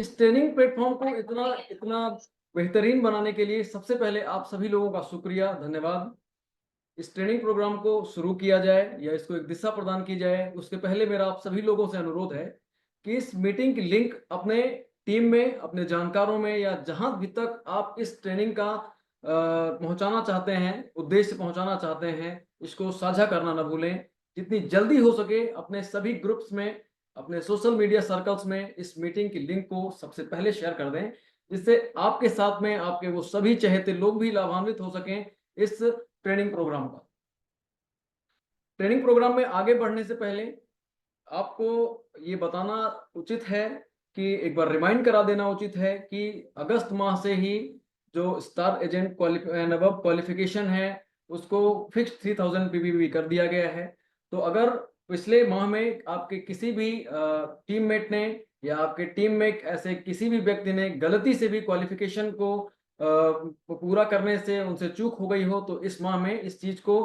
इस training platform को इतना इतना बेहतरीन बनाने के लिए सबसे पहले आप सभी लोगों का शुक्रिया, धन्यवाद। इस ट्रेनिंग प्रोग्राम को शुरू किया जाए या इसको एक दिशा प्रदान की जाए, उसके पहले मेरा आप सभी लोगों से अनुरोध है कि इस मीटिंग की लिंक अपने टीम में, अपने जानकारों में या जहाँ भी तक आप इस ट्रेनिंग का पहुँचाना चाहते हैं, उद्देश्य पहुँचाना चाहते हैं, इसको साझा करना ना भूलें। जितनी जल्दी हो सके अपने सभी ग्रुप्स में, अपने सोशल मीडिया सर्कल्स में इस मीटिंग की लिंक को सबसे पहले शेयर कर दें, जिससे आपके साथ में आपके वो सभी चहेते लोग भी लाभान्वित हो सकें इस ट्रेनिंग प्रोग्राम का। ट्रेनिंग प्रोग्राम में आगे बढ़ने से पहले आपको ये बताना उचित है कि एक बार रिमाइंड करा देना उचित है कि अगस्त माह से ही जो star agent and above qualification है, उसको फिक्स 3000 पीबीबी कर दिया गया है। तो अगर पिछले माह में आपके किसी भी टीममेट ने या आपके टीम में ऐसे किसी भी व्यक्ति ने गलती से भी क्वालिफिकेशन को पूरा करने से उनसे चूक हो गई हो, तो इस माह में इस चीज़ को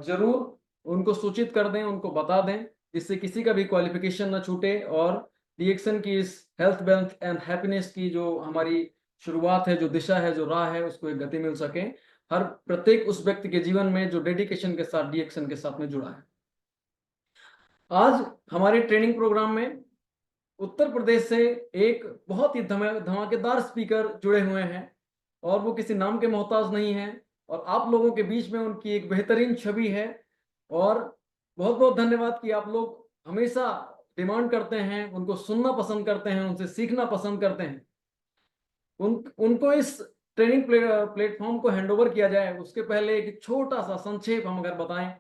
ज़रूर उनको सूचित कर दें, उनको बता दें, जिससे किसी का भी क्वालिफिकेशन ना छूटे और डीएक्सन की इस हेल्थ, वेल्थ एंड हैप्पीनेस की जो हमारी शुरुआत है, जो दिशा है, जो राह है, उसको एक गति मिल सके। हर प्रत्येक उस व्यक्ति के जीवन में जो डेडिकेशन के साथ डीएक्सन के साथ में जुड़ा है। आज हमारे ट्रेनिंग प्रोग्राम में उत्तर प्रदेश से एक बहुत ही धमाकेदार स्पीकर जुड़े हुए हैं और वो किसी नाम के मोहताज नहीं हैं और आप लोगों के बीच में उनकी एक बेहतरीन छवि है और बहुत-बहुत धन्यवाद कि आप लोग हमेशा डिमांड करते हैं, उनको सुनना पसंद करते हैं, उनसे सीखना पसंद करते हैं। उनको इस ट्रेनिंग प्लेटफ़ॉर्म को हैंडओवर किया जाए, उसके पहले एक छोटा-सा संक्षेप हम अगर बताएँ,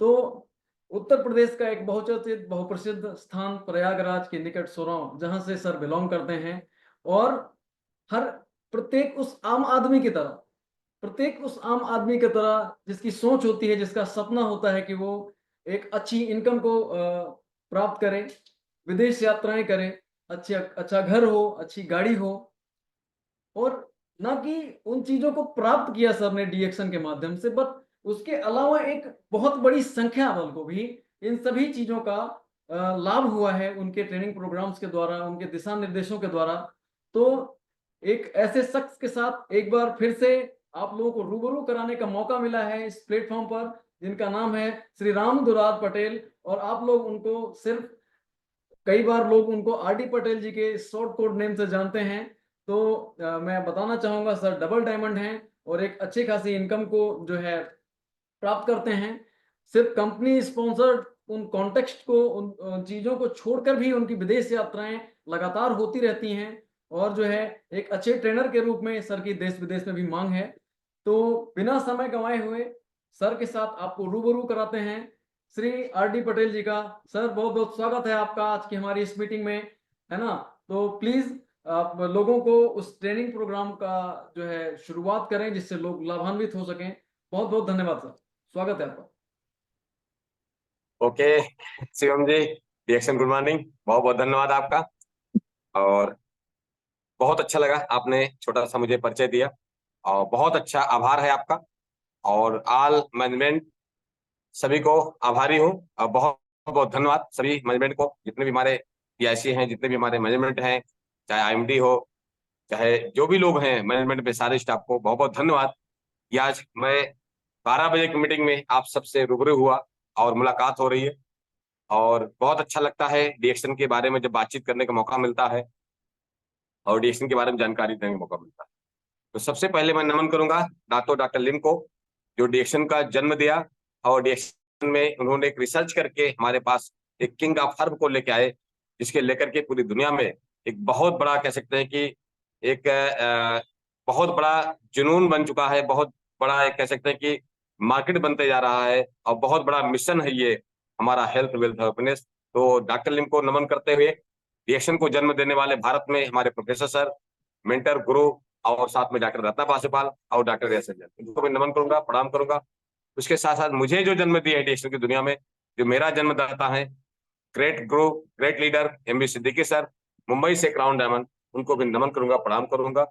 तो उत्तर प्रदेश का एक बहुचर्चित, बहुप्रसिद्ध स्थान प्रयागराज के निकट सोराव, जहाँ से सर बिलॉन्ग करते हैं और हर प्रत्येक उस आम आदमी की तरह जिसकी सोच होती है, जिसका सपना होता है कि वो एक अच्छी इनकम को प्राप्त करे, विदेश यात्राएँ करे, अच्छा घर हो, अच्छी गाड़ी हो और ना कि उन चीज़ों को प्राप्त किया सर ने डीएक्शन के माध्यम से, बट उसके अलावा एक बहुत बड़ी संख्या बल को भी इन सभी चीज़ों का लाभ हुआ है उनके ट्रेनिंग प्रोग्राम्स के द्वारा, उनके दिशा निर्देशों के द्वारा। तो एक ऐसे शख्स के साथ एक बार फिर से आप लोगों को रूबरू कराने का मौका मिला है इस प्लेटफ़ॉर्म पर, जिनका नाम है श्री राम दुलार पटेल और आप लोग उनको सिर्फ़ कई बार लोग उनको आरडी पटेल जी के शॉर्ट कोड नेम से जानते हैं। तो मैं बताना चाहूँगा सर डबल डायमंड हैं और एक अच्छी खासी इनकम को जो है प्राप्त करते हैं। सिर्फ़ कंपनी स्पॉन्सर्ड उन कॉन्टेक्स्ट को उन चीज़ों को छोड़कर भी उनकी विदेश यात्राएँ लगातार होती रहती हैं और जो है एक अच्छे ट्रेनर के रूप में सर की देश-विदेश में भी माँग है। तो बिना समय गँवाए हुए सर के साथ आपको रूबरू कराते हैं श्री आरडी पटेल जी का। सर बहुत-बहुत स्वागत है आपका आज की हमारी इस मीटिंग में, है ना? तो प्लीज़ आप लोगों को उस ट्रेनिंग प्रोग्राम का जो है शुरुआत करें जिससे लोग लाभान्वित हो सकें। बहुत-बहुत धन्यवाद सर। स्वागत है आपका। ओके शिवम जी, रिएक्शन गुड मॉर्निंग, बहुत बहुत धन्यवाद आपका। और बहुत अच्छा लगा आपने छोटा सा मुझे परिचय दिया और बहुत अच्छा आभार है आपका। और ऑल मैनेजमेंट सभी को आभारी हूँ और बहुत बहुत धन्यवाद सभी मैनेजमेंट को, जितने भी हमारे पीआईसी हैं, जितने भी हमारे मैनेजमेंट हैं, चाहे आईएमडी हो, चाहे जो भी लोग हैं मैनेजमेंट में, सारे स्टाफ को बहुत बहुत धन्यवाद। ये आज मैं 12 बजे की मीटिंग में आप सबसे रूबरू हुआ और मुलाकात हो रही है और बहुत अच्छा लगता है डीएक्शन के बारे में जब बातचीत करने का मौका मिलता है और डीएक्शन के बारे में जानकारी देने का मौका मिलता है। तो सबसे पहले मैं नमन करूंगा डॉक्टर लिम को, जो डीएक्शन का जन्म दिया और डीएक्शन में उन्होंने एक रिसर्च करके हमारे पास एक किंग ऑफ हर्ब को लेके आए, जिसके लेकर के पूरी दुनिया में एक बहुत बड़ा कह सकते हैं कि एक बहुत बड़ा जुनून बन चुका है, बहुत बड़ा एक कह सकते हैं कि मार्केट बनते जा रहा है और बहुत बड़ा मिशन है ये हमारा हेल्थ वेल्थ हैप्पीनेस। तो डॉक्टर लिम को नमन करते हुए रिएक्शन को जन्म देने वाले भारत में हमारे प्रोफेसर सर, मेंटर गुरु और साथ में डॉक्टर रत्ना पासीपाल और डॉक्टर एस एन, इनको मैं नमन करूंगा, प्रणाम करूंगा। उसके साथ साथ मुझे जो जन्म दिया है रिएक्शन की दुनिया में, जो मेरा जन्मदाता है, ग्रेट गुरु, great leader MB Siddiqui sir, Mumbai से क्राउन डायमंड, उनको भी नमन करूंगा, प्रणाम करूंगा।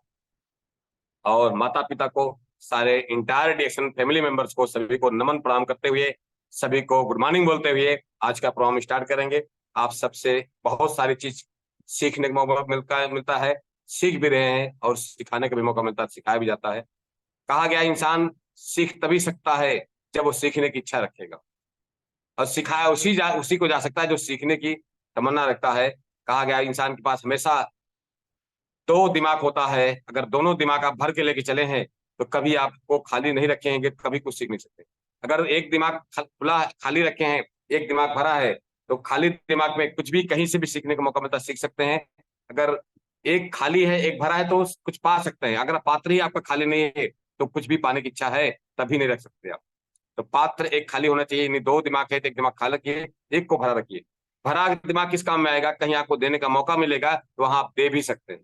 और माता पिता को, सारे इंटायर रिएक्शन फैमिली मेंबर्स को, सभी को नमन प्रणाम करते हुए, सभी को गुड मॉर्निंग बोलते हुए आज का प्रोग्राम स्टार्ट करेंगे। आप सबसे बहुत सारी चीज सीखने का मौका मिलता है, सीख भी रहे हैं, और सिखाने का भी मौका मिलता है, सिखाया भी जाता है। कहा गया इंसान सीख तभी सकता है जब वो सीखने की इच्छा रखेगा, और सिखाया उसी को जा सकता है जो सीखने की तमन्ना रखता है। कहा गया इंसान के पास हमेशा दो दिमाग होता है, अगर दोनों दिमाग आप भर के लेके चले हैं तो कभी आपको खाली नहीं रखेंगे, कभी कुछ सीख नहीं सकते। अगर एक दिमाग खुला खाली रखे हैं, एक दिमाग भरा है, तो खाली दिमाग में कुछ भी कहीं से भी सीखने का मौका मिलता है, सीख सकते हैं। अगर एक खाली है एक भरा है तो कुछ पा सकते हैं। अगर पात्र ही आपका खाली नहीं है तो कुछ भी पाने की इच्छा है तभी नहीं रख सकते आप। तो पात्र एक खाली होना चाहिए, यानी दो दिमाग है तो एक दिमाग खाली रखिए, एक को भरा रखिए। भरा दिमाग किस काम में आएगा, कहीं आपको देने का मौका मिलेगा तो वहां आप दे भी सकते हैं।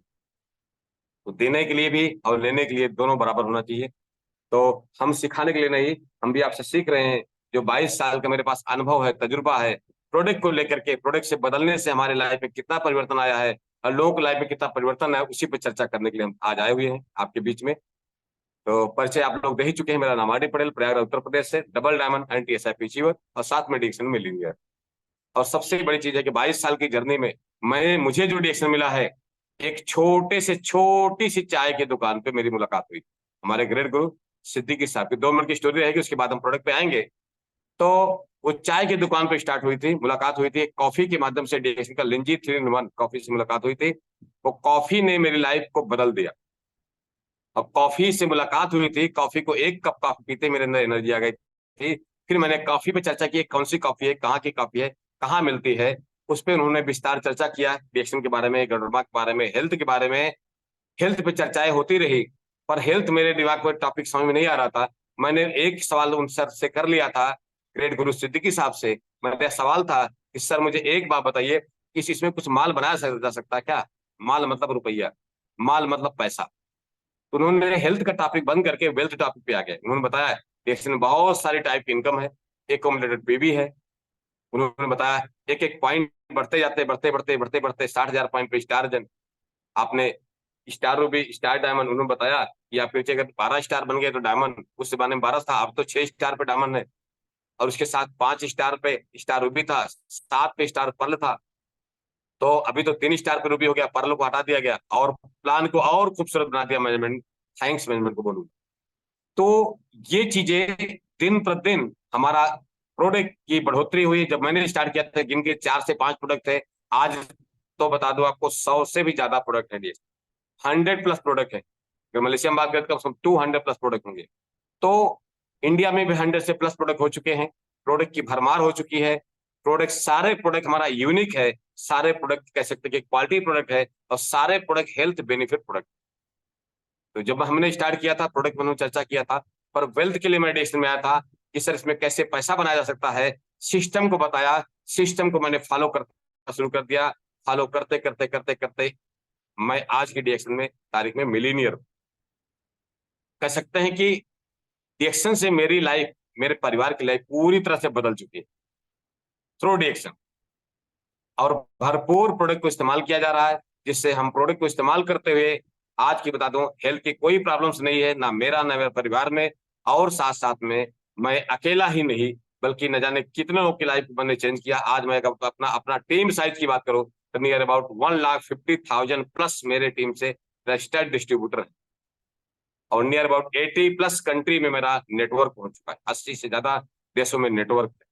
तो देने के लिए भी और लेने के लिए दोनों बराबर होना चाहिए। तो हम सिखाने के लिए नहीं, हम भी आपसे सीख रहे हैं। जो 22 साल का मेरे पास अनुभव है, तजुर्बा है, प्रोडक्ट को लेकर के, प्रोडक्ट से बदलने से हमारे लाइफ में कितना परिवर्तन आया है और लोगों की लाइफ में कितना परिवर्तन है, उसी पर चर्चा करने के लिए हम आज आए हुए हैं आपके बीच में। तो परिचय आप लोग दे ही चुके हैं। मेरा नाम आर डी पटेल, प्रयागराज उत्तर प्रदेश से, डबल डायमंड NTSIP अचीवर और साथ में डिक्शन में लीनियर। और सबसे बड़ी चीज है कि 22 साल की जर्नी में मुझे जो डिक्शन मिला है, एक छोटे से छोटी सी चाय की दुकान पे मेरी मुलाकात हुई हमारे ग्रेट गुरु सिद्दीकी साहब की। 2 मिनट की स्टोरी रहेगी, उसके बाद हम प्रोडक्ट पे आएंगे। तो वो चाय की दुकान पे स्टार्ट हुई थी, मुलाकात हुई थी कॉफी के माध्यम से। डिक्शन का लिंजी 3-in-1 कॉफी से मुलाकात हुई थी। वो कॉफी ने मेरी लाइफ को बदल दिया। अब कॉफी से मुलाकात हुई थी, कॉफी को एक कप कॉफी पीते मेरे अंदर एनर्जी आ गई थी। फिर मैंने कॉफी पे चर्चा की, कौन सी कॉफी है, कहाँ की कॉफी है, कहाँ मिलती है। उस पर उन्होंने विस्तार चर्चा किया, रिएक्शन के बारे में, गणरमा के बारे में, हेल्थ के बारे में। हेल्थ पे चर्चाएं होती रही, पर हेल्थ मेरे दिमाग में टॉपिक समझ में नहीं आ रहा था। मैंने एक सवाल उन सर से कर लिया था, ग्रेट गुरु सिद्दीकी साहब से। मेरा सवाल था कि सर मुझे एक बात बताइए, इस इसमें कुछ माल बनाया जा सकता है क्या? माल मतलब रुपया, माल मतलब पैसा। तो उन्होंने हेल्थ का टॉपिक बंद करके वेल्थ टॉपिक पे आ गए। उन्होंने बताया कि इसमें बहुत सारी टाइप की इनकम है, एकोमोडेटेड पे भी है। उन्होंने बताया एक एक पॉइंट बढ़ते जाते, बढ़ते बढ़ते बढ़ते बढ़ते 60,000 पॉइंट पे स्टार जन आपने स्टार रूबी, स्टार डायमंड। उन्होंने बताया कि आप नीचे अगर 12 स्टार बन गए तो डायमंड, उस जमाने में 12 था, अब तो 6 स्टार पे डायमंड है। और उसके साथ 5 स्टार पे स्टार रूबी था, 7 पे स्टार पर्ल था। तो अभी तो 3 स्टार पे रूबी हो गया, पर्ल को हटा दिया गया और प्लान को और खूबसूरत बना दिया मैनेजमेंट, थैंक्स मैनेजमेंट को बोलूँ। तो ये चीजें दिन प्रतिदिन हमारा प्रोडक्ट की बढ़ोतरी हुई। जब मैंने स्टार्ट किया था जिनके 4 से 5 प्रोडक्ट थे, आज तो बता दो आपको 100 से भी ज्यादा प्रोडक्ट है, 100+ प्रोडक्ट है। अगर मलेशिया में बात करते हैं 200+ प्रोडक्ट होंगे। तो इंडिया में भी 100 से प्लस प्रोडक्ट हो चुके हैं, प्रोडक्ट की भरमार हो चुकी है। प्रोडक्ट, सारे प्रोडक्ट हमारा यूनिक है, सारे प्रोडक्ट कह सकते हैं कि क्वालिटी प्रोडक्ट है, और सारे प्रोडक्ट हेल्थ बेनिफिट प्रोडक्ट। तो जब हमने स्टार्ट किया था प्रोडक्ट में चर्चा किया था, पर वेल्थ के लिए मैं डिस्कशन में आया था कि सर इसमें कैसे पैसा बनाया जा सकता है। सिस्टम को बताया, सिस्टम को मैंने फॉलो करना शुरू कर दिया। फॉलो करते करते करते करते मैं आज की डिएक्शन में, तारीख में मिलीनियर कह सकते हैं कि डिएक्शन से मेरी लाइफ, मेरे परिवार की लाइफ पूरी तरह से बदल चुकी है थ्रू डिएक्शन। और भरपूर प्रोडक्ट को इस्तेमाल किया जा रहा है, जिससे हम प्रोडक्ट को इस्तेमाल करते हुए आज की बता दूं हेल्थ की कोई प्रॉब्लम्स नहीं है, ना मेरा ना मेरे परिवार में। और साथ साथ में मैं अकेला ही नहीं बल्कि न जाने कितने लोगों की लाइफ मैंने चेंज किया। आज मैं अपना अपना टीम साइज की बात करूं तो नियर अबाउट 1,50,000 प्लस मेरे टीम से रजिस्टर्ड डिस्ट्रीब्यूटर है, और नियर अबाउट 80+ कंट्री में मेरा नेटवर्क पहुंच चुका है, 80 से ज्यादा देशों में नेटवर्क है।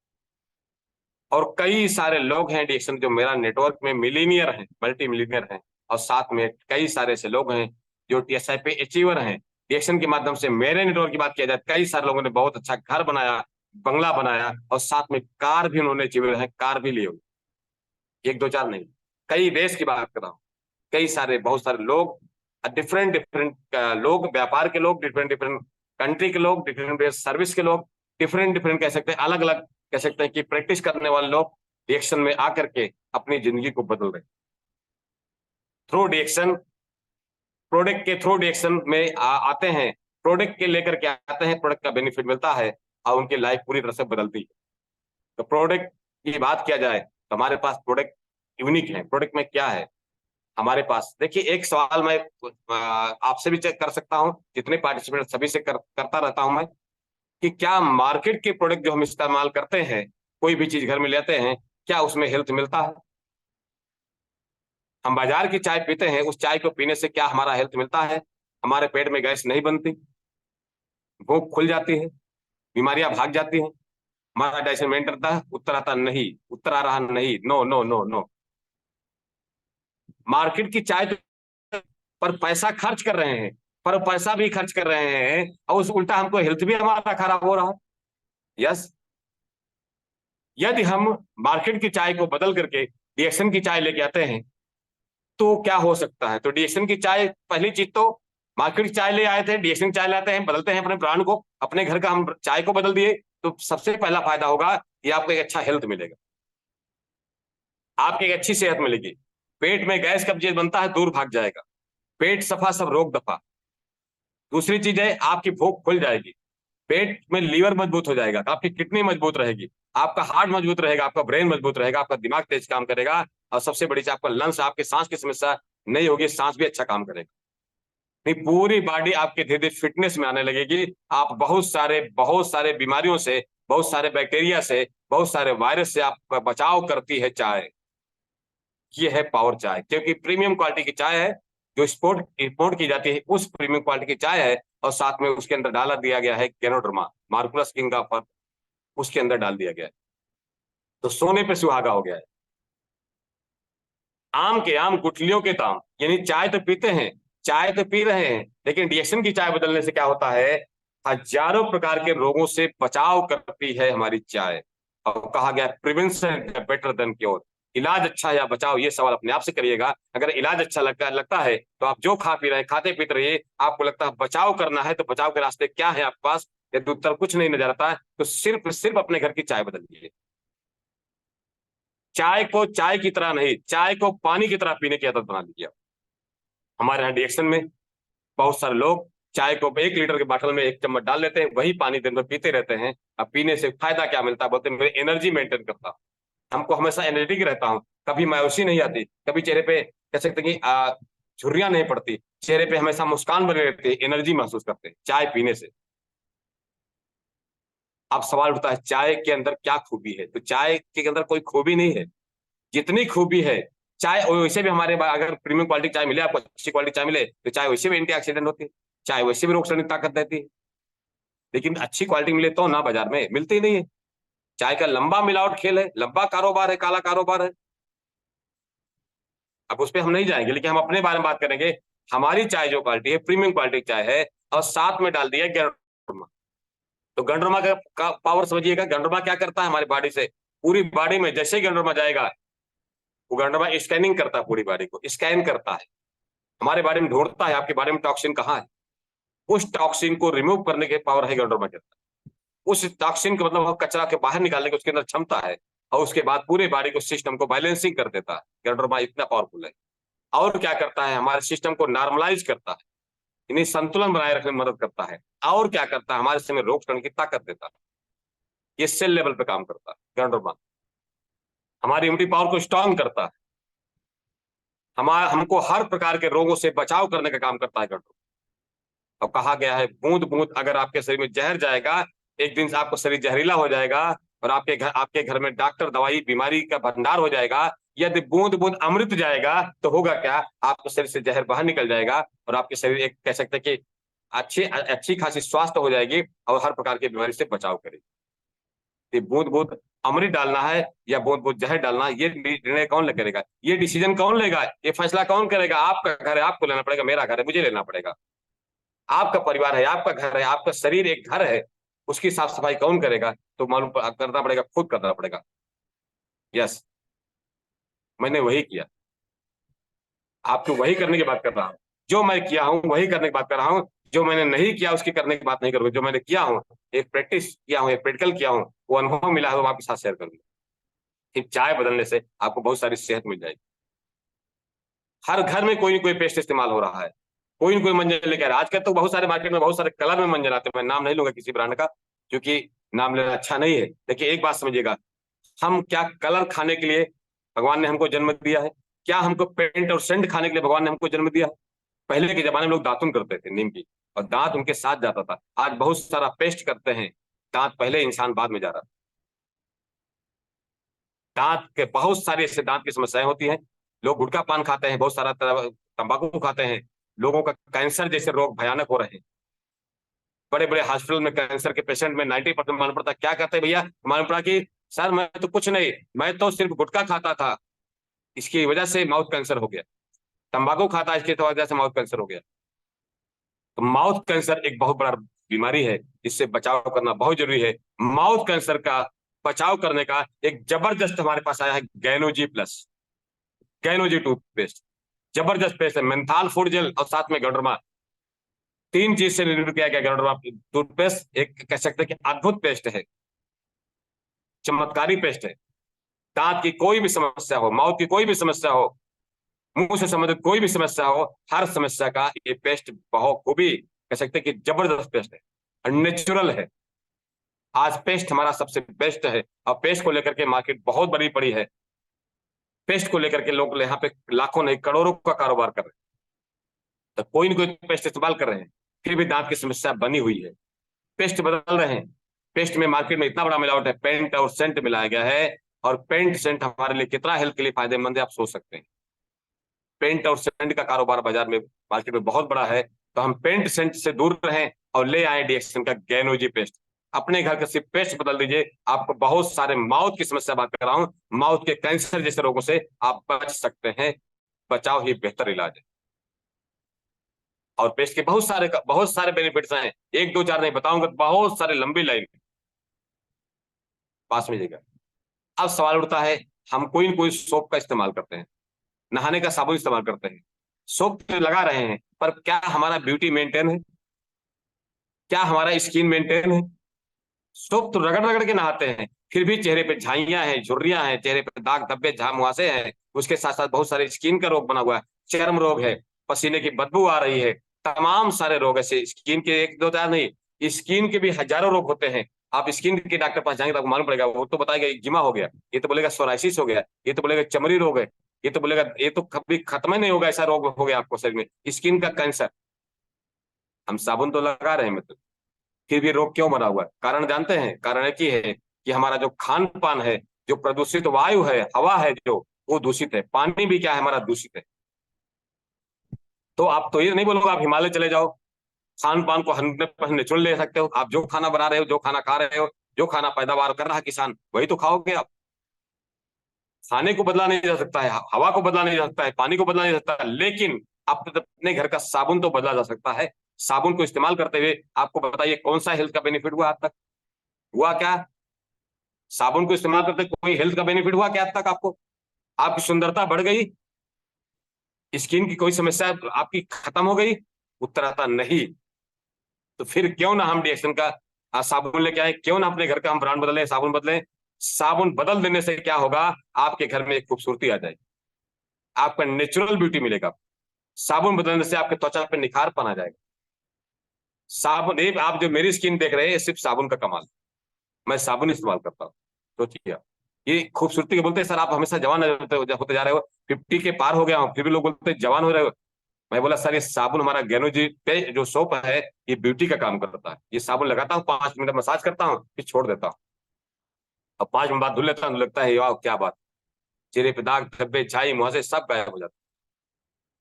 और कई सारे लोग हैं डिएक्शन जो मेरा नेटवर्क में मिलीनियर हैं, मल्टी मिलीनियर हैं। और साथ में कई सारे ऐसे लोग हैं जो TSIP अचीवर हैं। डिएक्शन के माध्यम से मेरे नेटवर्क की बात किया जाए, कई सारे लोगों ने बहुत अच्छा घर बनाया, बंगला बनाया, और साथ में कार भी उन्होंने अचीवर है, कार भी लिए हुए, एक दो चार नहीं, कई देश की बात कर रहा हूँ। कई सारे, बहुत सारे लोग, डिफरेंट डिफरेंट लोग, व्यापार के लोग, डिफरेंट डिफरेंट कंट्री के लोग, डिफरेंट सर्विस के लोग, डिफरेंट डिफरेंट कह सकते हैं, अलग अलग कह सकते हैं कि प्रैक्टिस करने वाले लोग रिएक्शन में आकर के अपनी जिंदगी को बदल रहे थ्रू रिएक्शन। प्रोडक्ट के थ्रू रिएक्शन में आते हैं, प्रोडक्ट के लेकर के आते हैं, प्रोडक्ट का बेनिफिट मिलता है और उनकी लाइफ पूरी तरह से बदलती है। तो प्रोडक्ट की बात किया जाए तो हमारे पास प्रोडक्ट यूनिक है। प्रोडक्ट में क्या है हमारे पास, देखिए एक सवाल मैं आपसे भी चेक कर सकता हूं, जितने पार्टिसिपेंट सभी से करता रहता हूं मैं, कि क्या मार्केट के प्रोडक्ट जो हम इस्तेमाल करते हैं, कोई भी चीज घर में लेते हैं, क्या उसमें हेल्थ मिलता है? हम बाजार की चाय पीते हैं, उस चाय को पीने से क्या हमारा हेल्थ मिलता है? हमारे पेट में गैस नहीं बनती, भूख खुल जाती है, बीमारियां भाग जाती हैं, हमारा डाइजेशन मेंटेन रहता है? उत्तर आता नहीं, उत्तर आ रहा नहीं, no no no no. Market की चाय पर पैसा खर्च कर रहे हैं, पर पैसा भी खर्च कर रहे हैं और उस उल्टा हमको हेल्थ भी हमारा खराब हो रहा है। यस, यदि हम मार्केट की चाय को बदल करके डीएक्सन की चाय लेके आते हैं तो क्या हो सकता है? तो डीएक्सन की चाय, पहली चीज तो मार्केट की चाय ले आए थे, डीएक्सन की चाय लाते हैं, बदलते हैं अपने ब्रांड को, अपने घर का हम चाय को बदल दिए, तो सबसे पहला फायदा होगा कि आपको एक अच्छा हेल्थ मिलेगा, आपकी एक अच्छी सेहत मिलेगी, पेट में गैस कब्जियत बनता है दूर भाग जाएगा, पेट सफा सब रोग दफा। दूसरी चीज है आपकी भूख खुल जाएगी, पेट में लीवर मजबूत हो जाएगा, आपकी किडनी मजबूत रहेगी, आपका हार्ट मजबूत रहेगा, आपका ब्रेन मजबूत रहेगा, आपका दिमाग तेज काम करेगा, और सबसे बड़ी चीज आपका लंग्स, आपके सांस की समस्या नहीं होगी, सांस भी अच्छा काम करेगा। नहीं, पूरी बॉडी आपकी धीरे धीरे फिटनेस में आने लगेगी। आप बहुत सारे बीमारियों से, बहुत सारे बैक्टीरिया से, बहुत सारे वायरस से आपका बचाव करती है चाय। ये है पावर चाय, क्योंकि प्रीमियम क्वालिटी की चाय है, जो इंपोर्ट की जाती है उस प्रीमियम क्वालिटी की चाय है, और साथ में उसके अंदर डाला दिया गया है गैनोडर्मा मार्कुलस किंग का फर, उसके अंदर डाल दिया गया है, तो सोने पे सुहागा हो गया है। आम के आम, गुठलियों के दाम, यानी चाय तो पीते हैं, चाय तो पी रहे हैं, लेकिन डीएक्सन की चाय बदलने से क्या होता है? हजारों प्रकार के रोगों से बचाव करती है हमारी चाय। और कहा गया प्रिवेंशन बेटर देन क्योर, इलाज अच्छा या बचाव, ये सवाल अपने आप से करिएगा। अगर इलाज अच्छा लगता है तो आप जो खा पी रहे हैं खाते पीते रहिए। आपको लगता है बचाव करना है, तो बचाव के रास्ते क्या है आपके पास? यदि उत्तर कुछ नहीं नजर आता है तो सिर्फ सिर्फ अपने घर की चाय बदलिए। चाय को चाय की तरह नहीं, चाय को पानी की तरह पीने की आदत बना लीजिए। हमारे यहाँ डीएक्सन में बहुत सारे लोग चाय को 1 लीटर के बोतल में 1 चम्मच डाल लेते हैं, वही पानी दिन भर पीते रहते हैं। अब पीने से फायदा क्या मिलता है? बोलते हैं मेरी एनर्जी मेंटेन करता, हमको हमेशा एनर्जेटिक रहता हूँ, कभी मायूसी नहीं आती, कभी चेहरे पे कह सकते कि झुर्रियां नहीं पड़ती, चेहरे पे हमेशा मुस्कान बनी रहती है, एनर्जी महसूस करते हैं चाय पीने से। अब सवाल उठता है चाय के अंदर क्या खूबी है? तो चाय के अंदर कोई खूबी नहीं है, जितनी खूबी है चाय वैसे भी हमारे, अगर प्रीमियम क्वालिटी चाय मिले आपको, अच्छी क्वालिटी चाय मिले, तो चाय वैसे भी एंटीऑक्सीडेंट होती है, चाय वैसे भी रोग शरणी ताकत देती है। लेकिन अच्छी क्वालिटी मिले तो ना, बाजार में मिलती ही नहीं है। चाय का लंबा मिलावट खेल है, लंबा कारोबार है, काला कारोबार है। अब उस पर हम नहीं जाएंगे, लेकिन हम अपने बारे में बात करेंगे। हमारी चाय जो क्वालिटी है, प्रीमियम क्वालिटी चाय है, और साथ में डाल दिया गंडरमा। तो गंडरमा का पावर समझिएगा। गंडरमा क्या करता है हमारी बॉडी से? पूरी बॉडी में जैसे ही गंडरमा जाएगा, वो गंडरमा स्कैनिंग करता है, पूरी बॉडी को स्कैन करता है, हमारे बारे में ढूंढता है आपके बारे में टॉक्सिन कहाँ है, उस टॉक्सिन को रिमूव करने के पावर है गंडरमा के अंदर। उस टॉक्सिन के मतलब कचरा के बाहर निकालने की उसके अंदर क्षमता है, और उसके बाद पूरे बॉडी को, सिस्टम को बैलेंसिंग कर देता है। गंडरमा इतना पावरफुल है। और क्या करता है? हमारे सिस्टम को नॉर्मलाइज करता है, यानी संतुलन बनाए रखने में मदद करता है। और क्या करता है? हमारे समय रोग शरण की ताकत देता है, ये सेल लेवल पे काम करता है गंडरमा। हमारी इम्यूनिटी पावर को स्ट्रांग करता है, हमारा हमको हर प्रकार के रोगों से बचाव करने का काम करता है गंडरमा। और कहा गया है बूंद बूंद अगर आपके शरीर में जहर जाएगा, एक दिन से आपको शरीर जहरीला हो जाएगा, और आपके घर में डॉक्टर दवाई बीमारी का भंडार हो जाएगा। यदि बूंद बूंद अमृत जाएगा तो होगा क्या? आपके शरीर से जहर बाहर निकल जाएगा, और आपके शरीर एक कह सकते हैं कि अच्छी अच्छी खासी स्वास्थ्य हो जाएगी, और हर प्रकार की बीमारी से बचाव करेगी। ये बूंद बूंद अमृत डालना है या बूंद बूंद जहर डालना, ये निर्णय कौन करेगा? ये डिसीजन कौन लेगा? ये फैसला कौन करेगा? आपका घर है, आपको लेना पड़ेगा। मेरा घर है, मुझे लेना पड़ेगा। आपका परिवार है, आपका घर है, आपका शरीर एक घर है, उसकी साफ सफाई कौन करेगा? तो मालूम करना पड़ेगा, खुद करना पड़ेगा। यस, मैंने वही किया, आपको वही करने की बात कर रहा हूँ। जो मैं किया हूं वही करने की बात कर रहा हूँ, जो मैंने नहीं किया उसकी करने की बात नहीं करूंगा। जो मैंने किया हूं, एक प्रैक्टिस किया हूं, एक प्रैक्टिकल किया हूं, वो अनुभव मिला है, वो आपके साथ शेयर करूंगा। कि चाय बदलने से आपको बहुत सारी सेहत मिल जाएगी। हर घर में कोई ना कोई पेस्ट इस्तेमाल हो रहा है, कोई ना कोई मंजन लेके आ रहा है। आजकल तो बहुत सारे मार्केट में बहुत सारे कलर में मंजन आते हैं, मैं नाम नहीं लूंगा किसी ब्रांड का, क्योंकि नाम लेना अच्छा नहीं है। लेकिन एक बात समझिएगा, हम क्या कलर खाने के लिए भगवान ने हमको जन्म दिया है? क्या हमको पेंट और सेंट खाने के लिए भगवान ने हमको जन्म दिया है? पहले के जमाने में लोग दातुन करते थे नीम की, और दांत उनके साथ जाता था। आज बहुत सारा पेस्ट करते हैं, दांत पहले, इंसान बाद में जा रहा है। दांत के बहुत सारी ऐसे दांत की समस्याएं होती हैं, लोग गुटखा पान खाते हैं, बहुत सारा तंबाकू खाते हैं, लोगों का कैंसर जैसे रोग भयानक हो रहे हैं। बड़े बड़े हॉस्पिटल में कैंसर के पेशेंट में 90% मालूम पड़ता, क्या कहते हैं भैया, मालूम पड़ा कि सर मैं तो कुछ नहीं, मैं तो सिर्फ गुटखा खाता था, इसकी वजह से माउथ कैंसर हो गया, तंबाकू खाता इसकी वजह से माउथ कैंसर हो गया। तो माउथ कैंसर एक बहुत बड़ा बीमारी है, इससे बचाव करना बहुत जरूरी है। माउथ कैंसर का बचाव करने का एक जबरदस्त हमारे पास आया है गैनोजी प्लस, गैनोजी टूथपेस्ट। जबरदस्त पेस्ट है, मेंथाल फूड जेल और साथ में गंडरमा, 3 चीज से निर्मित किया गया गंडरमा टूथपेस्ट। एक कह सकते हैं कि अद्भुत पेस्ट है, चमत्कारी पेस्ट है। दांत की कोई भी समस्या हो, माउथ की कोई भी समस्या हो, मुंह से संबंधित कोई भी समस्या हो, हर समस्या का ये पेस्ट बहुत खूबी कह सकते हैं कि जबरदस्त पेस्ट है और नेचुरल है। आज पेस्ट हमारा सबसे बेस्ट है और पेस्ट को लेकर के मार्केट बहुत बड़ी पड़ी है। पेस्ट को लेकर के लोग यहाँ पे लाखों नहीं करोड़ों का कारोबार कर रहे हैं, तो कोई ना कोई पेस्ट इस्तेमाल कर रहे हैं, फिर भी दांत की समस्या बनी हुई है। पेस्ट बदल रहे हैं, पेस्ट में मार्केट में इतना बड़ा मिलावट है, पेंट और सेंट मिलाया गया है। और पेंट सेंट हमारे लिए कितना हेल्थ के लिए फायदेमंद है आप सोच सकते हैं। पेंट और सेंट का कारोबार बाजार में मार्केट में बहुत बड़ा है, तो हम पेंट सेंट से दूर रहें और ले आए डीएक्सन का गैनोजी पेस्ट। अपने घर का सिर्फ पेस्ट बदल दीजिए, आपको बहुत सारे माउथ की समस्या बात कर रहा हूं, माउथ के कैंसर जैसे रोगों से आप बच सकते हैं। बचाव ही बेहतर इलाज है। और पेस्ट के बहुत सारे बेनिफिट्स हैं, एक दो चार नहीं बताऊंगा, बहुत सारे, लंबी लाइन पास में जाएगा। अब सवाल उठता है, हम कोई न कोई सोप का इस्तेमाल करते हैं, नहाने का साबुन इस्तेमाल करते हैं, सोप तो लगा रहे हैं, पर क्या हमारा ब्यूटी मेंटेन है? क्या हमारा स्किन मेंटेन है? सोप तो रगड़ रगड़ के नहाते हैं, फिर भी चेहरे पे झाइयां हैं, झुर्रियां हैं, चेहरे पे दाग धब्बे मुहासे हैं, उसके साथ साथ बहुत सारे स्किन का रोग बना हुआ है, चर्म रोग है, पसीने की बदबू आ रही है, तमाम सारे रोग ऐसे स्किन के, एक दो चार नहीं, स्किन के भी हजारों रोग होते हैं। आप स्किन के डॉक्टर पास जाएंगे तो आपको मालूम पड़ेगा, वो तो बताएगा एक्जिमा हो गया, ये तो बोलेगा सोराइसिस हो गया, ये तो बोलेगा चमड़ी रोग है, ये तो बोलेगा ये तो कभी खत्म ही नहीं होगा, ऐसा रोग हो गया आपको शरीर में, स्किन का कैंसर। हम साबुन तो लगा रहे हैं मतलब, फिर भी रोग क्यों बना हुआ है? कारण जानते हैं? कारण एक ही है कि हमारा जो खान पान है, जो प्रदूषित वायु है, हवा है, जो वो दूषित है, पानी भी क्या है हमारा दूषित है। तो आप तो ये नहीं बोलोगे आप हिमालय चले जाओ, खान पान को 100% नेचुरल ले सकते हो, आप जो खाना बना रहे हो, जो खाना खा रहे हो, जो खाना पैदावार कर रहा है किसान, वही तो खाओगे आप। खाने को बदला नहीं जा सकता है, हवा को बदला नहीं जा सकता है, पानी को बदला नहीं जा सकता है, लेकिन अपने घर का साबुन तो बदला जा सकता है। साबुन को इस्तेमाल करते हुए आपको बताइए कौन सा हेल्थ का बेनिफिट हुआ आज तक? हुआ क्या? साबुन को इस्तेमाल करते कोई हेल्थ का बेनिफिट हुआ क्या आज तक आपको? आपकी सुंदरता बढ़ गई? स्किन की कोई समस्या आपकी खत्म हो गई? उत्तर आता नहीं। तो फिर क्यों ना हम डीएक्सन का साबुन लेके आए, क्यों ना अपने घर का हम ब्रांड बदले, साबुन बदले। साबुन बदल देने से क्या होगा, आपके घर में एक खूबसूरती आ जाएगी, आपका नेचुरल ब्यूटी मिलेगा। साबुन बदलने से आपके त्वचा पे निखारपन आ जाएगा। साबुन, ये आप जो मेरी स्किन देख रहे हैं, सिर्फ साबुन का कमाल, मैं साबुन इस्तेमाल करता हूँ। सोचिए ये खूबसूरती के बोलते हैं सर आप हमेशा जवान होते जा रहे हो, 50 के पार हो गया हूँ फिर भी लोग बोलते हैं जवान हो रहे हो। मैं बोला सर ये साबुन हमारा गैनोजी पे जो सोप है, ये ब्यूटी का काम करता है। ये साबुन लगाता हूँ, 5 मिनट मसाज करता हूँ, फिर छोड़ देता हूँ, और 5 मिनट बाद धुल लेता हूँ, लगता है वाह क्या बात, चेहरे पे दाग धब्बे छाई मुहासे सब गायब हो जाता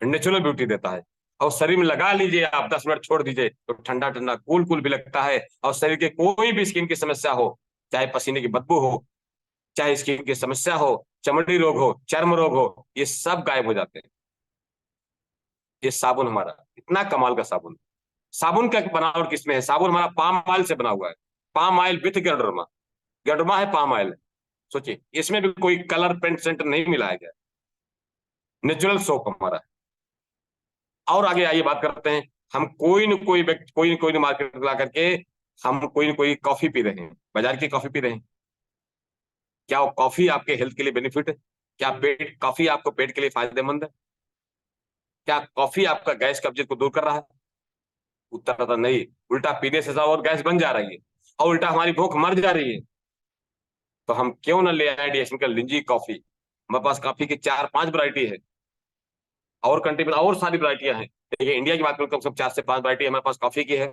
है, नेचुरल ब्यूटी देता है। और शरीर में लगा लीजिए आप, 10 मिनट छोड़ दीजिए तो ठंडा ठंडा कूल कूल भी लगता है। और शरीर के कोई भी स्किन की समस्या हो, चाहे पसीने की बदबू हो, चाहे स्किन की समस्या हो, चमड़ी रोग हो, चर्म रोग हो, ये सब गायब हो जाते हैं। ये साबुन हमारा इतना कमाल का साबुन। साबुन का बनावट किसमें है? साबुन हमारा पाम ऑयल से बना हुआ है, पाम ऑयल विथ गंडरमा, गंडरमा है पाम ऑयल। सोचिए इसमें भी कोई कलर पेंट सेंट नहीं मिलाया गया, नेचुरल सोप हमारा है। और आगे आइए बात करते हैं, हम कोई न कोई व्यक्ति, कोई न कोई मार्केट ला करके हम कोई न कोई कॉफी पी रहे हैं, बाजार की कॉफी पी रहे हैं। क्या वो कॉफी आपके हेल्थ के लिए बेनिफिट है? क्या पेट कॉफी आपको पेट के लिए फायदेमंद है? क्या कॉफी आपका गैस कब्जे को दूर कर रहा है? उत्तर था नहीं, उल्टा पीने से और गैस बन जा रही है और उल्टा हमारी भूख मर जा रही है। तो हम क्यों ना ले आए डीएक्सन का लिंजी कॉफी। हमारे पास कॉफी की 4-5 वैरायटी है, और कंट्री में और सारी वैरायटियां हैं, देखिए इंडिया की बात करूं तो सब 4 से 5 वैरायटी हमारे पास कॉफी की है।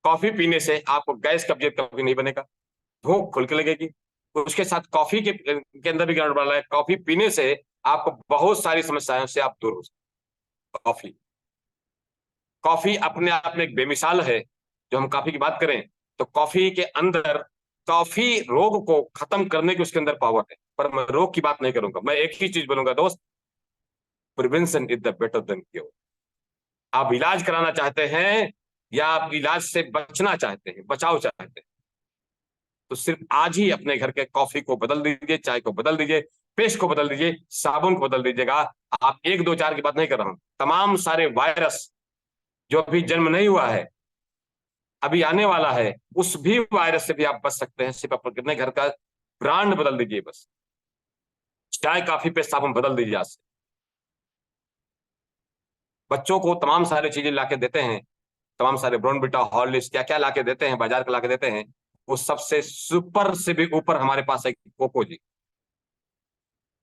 कॉफी पीने से आपको गैस कब्जियत कभी नहीं बनेगा, भूख खुल के लगेगी। उसके साथ कॉफी के अंदर भी गड़बड़ है, कॉफी पीने से आपको बहुत सारी समस्याओं से आप दूर हो सकते। कॉफी, कॉफी अपने आप में एक बेमिसाल है। जो हम कॉफी की बात करें तो कॉफी के अंदर, कॉफी रोग को खत्म करने की उसके अंदर पावर है, पर मैं रोग की बात नहीं करूंगा। मैं एक ही चीज बोलूंगा दोस्त, prevention is the better than cure. आप इलाज कराना चाहते हैं या आप इलाज से बचना चाहते हैं, बचाव चाहते हैं, तो सिर्फ आज ही अपने घर के कॉफी को बदल दीजिए, चाय को बदल दीजिए, पेस्ट को बदल दीजिए, साबुन को बदल दीजिएगा। आप एक दो चार की बात नहीं कर रहा हूं, तमाम सारे वायरस जो अभी जन्म नहीं हुआ है, अभी आने वाला है, उस भी वायरस से भी आप बच सकते हैं। सिर्फ अपने घर का ब्रांड बदल दीजिए बस। चाय कॉफी पे साबुन बदल दीजिए आज से। बच्चों को तमाम सारी चीजें लाके देते हैं, तमाम सारे ब्रोनविटा, हॉर्लिक्स, क्या क्या लाके देते हैं, बाजार के लाके देते हैं। वो सबसे सुपर से भी ऊपर हमारे पास है कोको जी,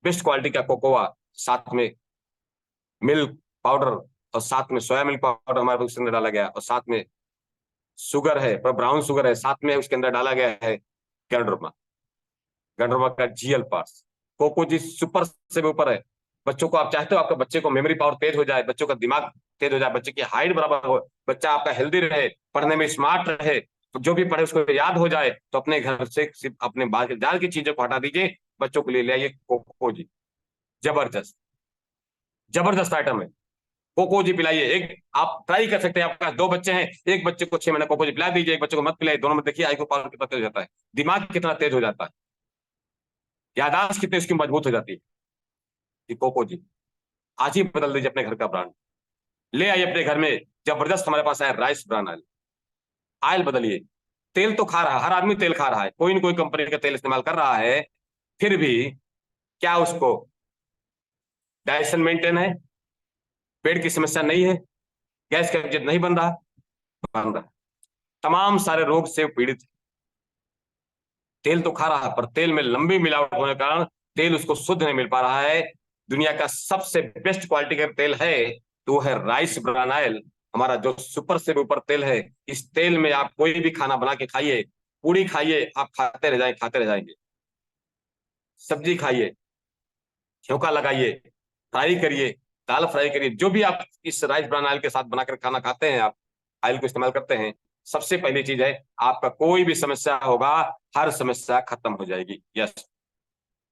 बेस्ट क्वालिटी का कोकोआ, साथ में मिल्क पाउडर, और साथ में सोया मिल्क पाउडर हमारे उसके अंदर डाला गया, और साथ में शुगर है, पर ब्राउन शुगर है, साथ में उसके अंदर डाला गया है गैंड्रोमा, गैंड्रोमा का जीएल पार्स। कोको जी सुपर से भी ऊपर है। बच्चों को आप चाहते हो आपके बच्चे को मेमोरी पावर तेज हो जाए, बच्चों का दिमाग तेज हो जाए, बच्चे की हाइट बराबर हो, बच्चा आपका हेल्दी रहे, पढ़ने में स्मार्ट रहे, तो जो भी पढ़े उसको याद हो जाए, तो अपने घर से सिर्फ अपने बाजार की चीजों को हटा दीजिए, बच्चों के लिए ले आइए कोको जी। जबरदस्त, जबरदस्त आइटम है। कोको जी पिलाइए। एक आप ट्राई कर सकते हैं, आपका दो बच्चे हैं, एक बच्चे को 6 महीने कोको जी पिला दीजिए, एक बच्चे को मत पिलाइए, दोनों में देखिए आई को पावर कितना तेज हो जाता है, दिमाग कितना तेज हो जाता है, यादाश्त कितनी उसकी मजबूत हो जाती है। ये कोको जी आज ही बदल दीजिए अपने घर का ब्रांड। ले आइए अपने घर में जबरदस्त, हमारे पास है राइस ब्रान ऑयल। ऑयल बदलिए। तेल तो खा रहा है, हर आदमी तेल खा रहा है, कोई ना कोई कंपनी का तेल इस्तेमाल कर रहा है, फिर भी क्या उसको डाइजेशन मेंटेन है, पेट की समस्या नहीं है, गैस का जब नहीं बन रहा, बन रहा, तमाम सारे रोग से पीड़ित है। तेल तो खा रहा है, पर तेल में लंबी मिलावट होने के कारण तेल उसको शुद्ध नहीं मिल पा रहा है। दुनिया का सबसे बेस्ट क्वालिटी का तेल है तो वो है राइस ब्रान ऑयल, हमारा जो सुपर से ऊपर तेल है। इस तेल में आप कोई भी खाना बना के खाइए, पूरी खाइए, आप खाते रह जाएंगे, खाते रह जाएंगे। सब्जी खाइए, छौंका लगाइए, फ्राई करिए, दाल फ्राई करिए, जो भी आप इस राइस ब्रान ऑयल के साथ बनाकर खाना खाते हैं, आप ऑयल को इस्तेमाल करते हैं, सबसे पहली चीज है आपका कोई भी समस्या होगा, हर समस्या खत्म हो जाएगी। यस,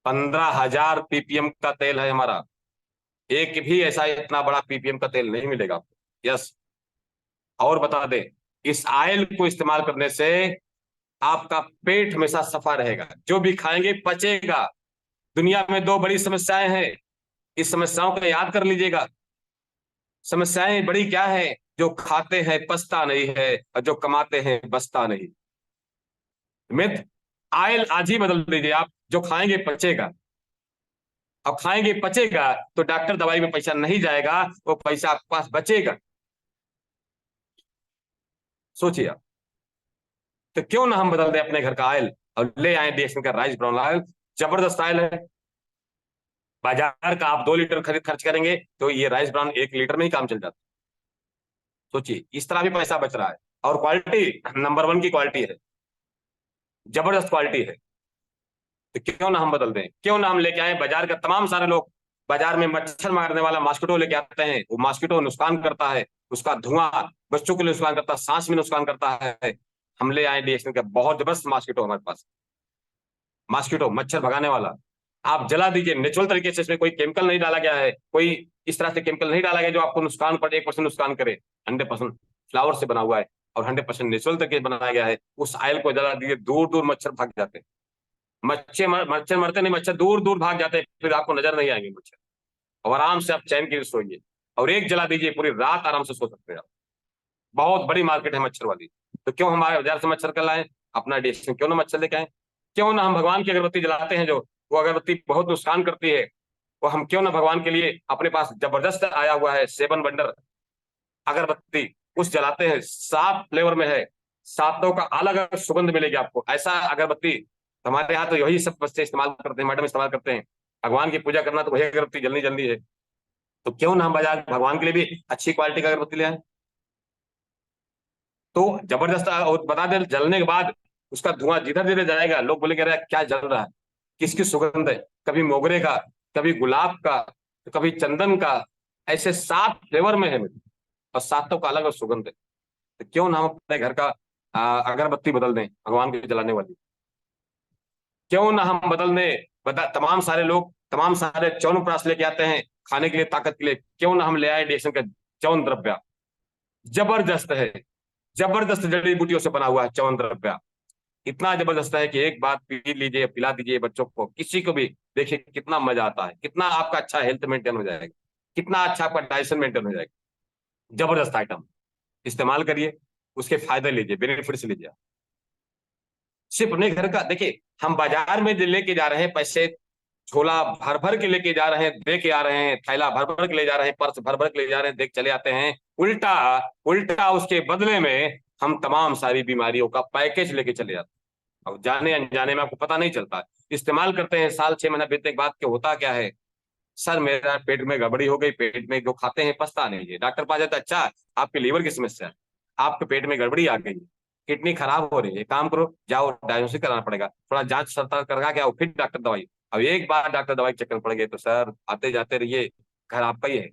15,000 पीपीएम का तेल है हमारा, एक भी ऐसा इतना बड़ा पीपीएम का तेल नहीं मिलेगा आपको। यस, और बता दें, इस ऑयल को इस्तेमाल करने से आपका पेट हमेशा सफा रहेगा, जो भी खाएंगे पचेगा। दुनिया में दो बड़ी समस्याएं हैं, इस समस्याओं को याद कर लीजिएगा। समस्याएं बड़ी क्या है? जो खाते हैं पचता नहीं है, और जो कमाते हैं बचता नहीं। मित्र, ऑयल आज ही बदल दीजिए आप, जो खाएंगे पचेगा। अब खाएंगे पचेगा तो डॉक्टर दवाई में पैसा नहीं जाएगा, वो पैसा आपके पास बचेगा। सोचिए आप, तो क्यों ना हम बदल दें अपने घर का ऑयल और ले आए डीएक्सएन का राइस ब्राउन ऑयल। जबरदस्त ऑयल है। बाजार का आप 2 लीटर खर्च करेंगे तो ये राइस ब्राउन 1 लीटर में ही काम चल जाता है। सोचिए, इस तरह भी पैसा बच रहा है, और क्वालिटी नंबर 1 की क्वालिटी है, जबरदस्त क्वालिटी है। तो क्यों ना हम बदल दें, क्यों ना हम लेके आए। बाजार का तमाम सारे लोग बाजार में मच्छर मारने वाला मॉस्किटो लेके आते हैं, वो मॉस्किटो नुकसान करता है, उसका धुआं बच्चों के लिए नुकसान करता है, सांस में नुकसान करता है। हम ले आए डीएक्सएन का बहुत जबरदस्त मॉस्किटो हमारे पास, मॉस्किटो मच्छर भगाने वाला। आप जला दीजिए नेचुरल तरीके से, इसमें कोई केमिकल नहीं डाला गया है, कोई इस तरह से केमिकल नहीं डाला गया जो आपको नुकसान पर 1% नुकसान करे। 100% फ्लावर से बना हुआ है और 100% नेचुरल तरीके से बनाया गया है। उस ऑयल को जला दीजिए, दूर दूर मच्छर भाग जाते हैं। मच्छर मरते नहीं, मच्छर दूर दूर भाग जाते हैं, फिर आपको नजर नहीं आएंगे मच्छर, और आराम से आप चैन की सोइए। और एक जला दीजिए, पूरी रात आराम से सो सकते हैं आप। बहुत बड़ी मार्केट है मच्छर वाली। तो क्यों हमारे बाजार से मच्छर कर लाए, अपना डीएक्सएन क्यों ना मच्छर लेके आए। क्यों ना हम भगवान की अगरबत्ती जलाते हैं, जो वो अगरबत्ती बहुत नुकसान करती है, वो हम क्यों ना भगवान के लिए अपने पास जबरदस्त आया हुआ है 7 वंडर अगरबत्ती, उस जलाते हैं। 7 फ्लेवर में है, सातों का अलग अलग सुगंध मिलेगी आपको। ऐसा अगरबत्ती हमारे यहाँ तो यही सब बच्चे इस्तेमाल करते हैं, मैडम इस्तेमाल करते हैं। भगवान की पूजा करना तो वही अगरबत्ती जलनी जल्दी है। तो क्यों ना हम बाजार भगवान के लिए भी अच्छी क्वालिटी का अगरबत्ती ले आए। तो जबरदस्त, और बता दें जलने के बाद उसका धुआं जिधर जिधर जाएगा लोग बोलेंगे अरे क्या जल रहा है, किसकी सुगंध है। कभी मोगरे का, कभी गुलाब का, तो कभी चंदन का, ऐसे 7 फ्लेवर में है मित्र, और 7 का अलग अलग सुगंध है। तो क्यों ना हम अपने घर का अगरबत्ती बदल दें भगवान को जलाने वाली। क्यों ना हम बदल दें, तमाम सारे लोग तमाम सारे च्यवनप्राश लेके आते हैं खाने के लिए, ताकत के लिए, क्यों ना हम ले आए डीएक्शन का च्यवन द्रव्य। जबरदस्त है, जबरदस्त जड़ी बूटियों से बना हुआ है च्यवन द्रव्य। इतना जबरदस्त है कि एक बार पी लीजिए, पिला दीजिए बच्चों को, किसी को भी, देखिए कितना मजा आता है, कितना आपका अच्छा हेल्थ मेंटेन हो जाएगा, कितना अच्छा आपका डाइजेशन मेंटेन हो जाएगा। जबरदस्त आइटम, इस्तेमाल करिए, उसके फायदे लीजिए, बेनिफिट्स लीजिए। सिर्फ अपने घर का देखिए, हम बाजार में जो लेके जा रहे हैं पैसे, झोला भर भर के लेके जा रहे हैं, दे के आ रहे हैं, थैला भर भर के ले जा रहे हैं, पर्स भर भर के ले जा रहे हैं, देख चले आते हैं। उल्टा उल्टा उसके बदले में हम तमाम सारी बीमारियों का पैकेज लेके चले जाते हैं। अब जाने अनजाने में आपको पता नहीं चलता, इस्तेमाल करते हैं, साल 6 महीना बीतने के बाद के होता क्या है, सर मेरा पेट में गड़बड़ी हो गई, पेट में जो खाते हैं पछता नहीं है। डॉक्टर पास जाता, अच्छा आपके लीवर की समस्या है, आपके पेट में गड़बड़ी आ गई, किडनी खराब हो रही है, काम करो, जाओ डायग्नोसिस कराना पड़ेगा, थोड़ा जांच सरकार करवा के आओ, फिर डॉक्टर दवाई। अब एक बार डॉक्टर दवाई चक्कर पड़ गए तो सर आते जाते रहिए, घर आपका ही है।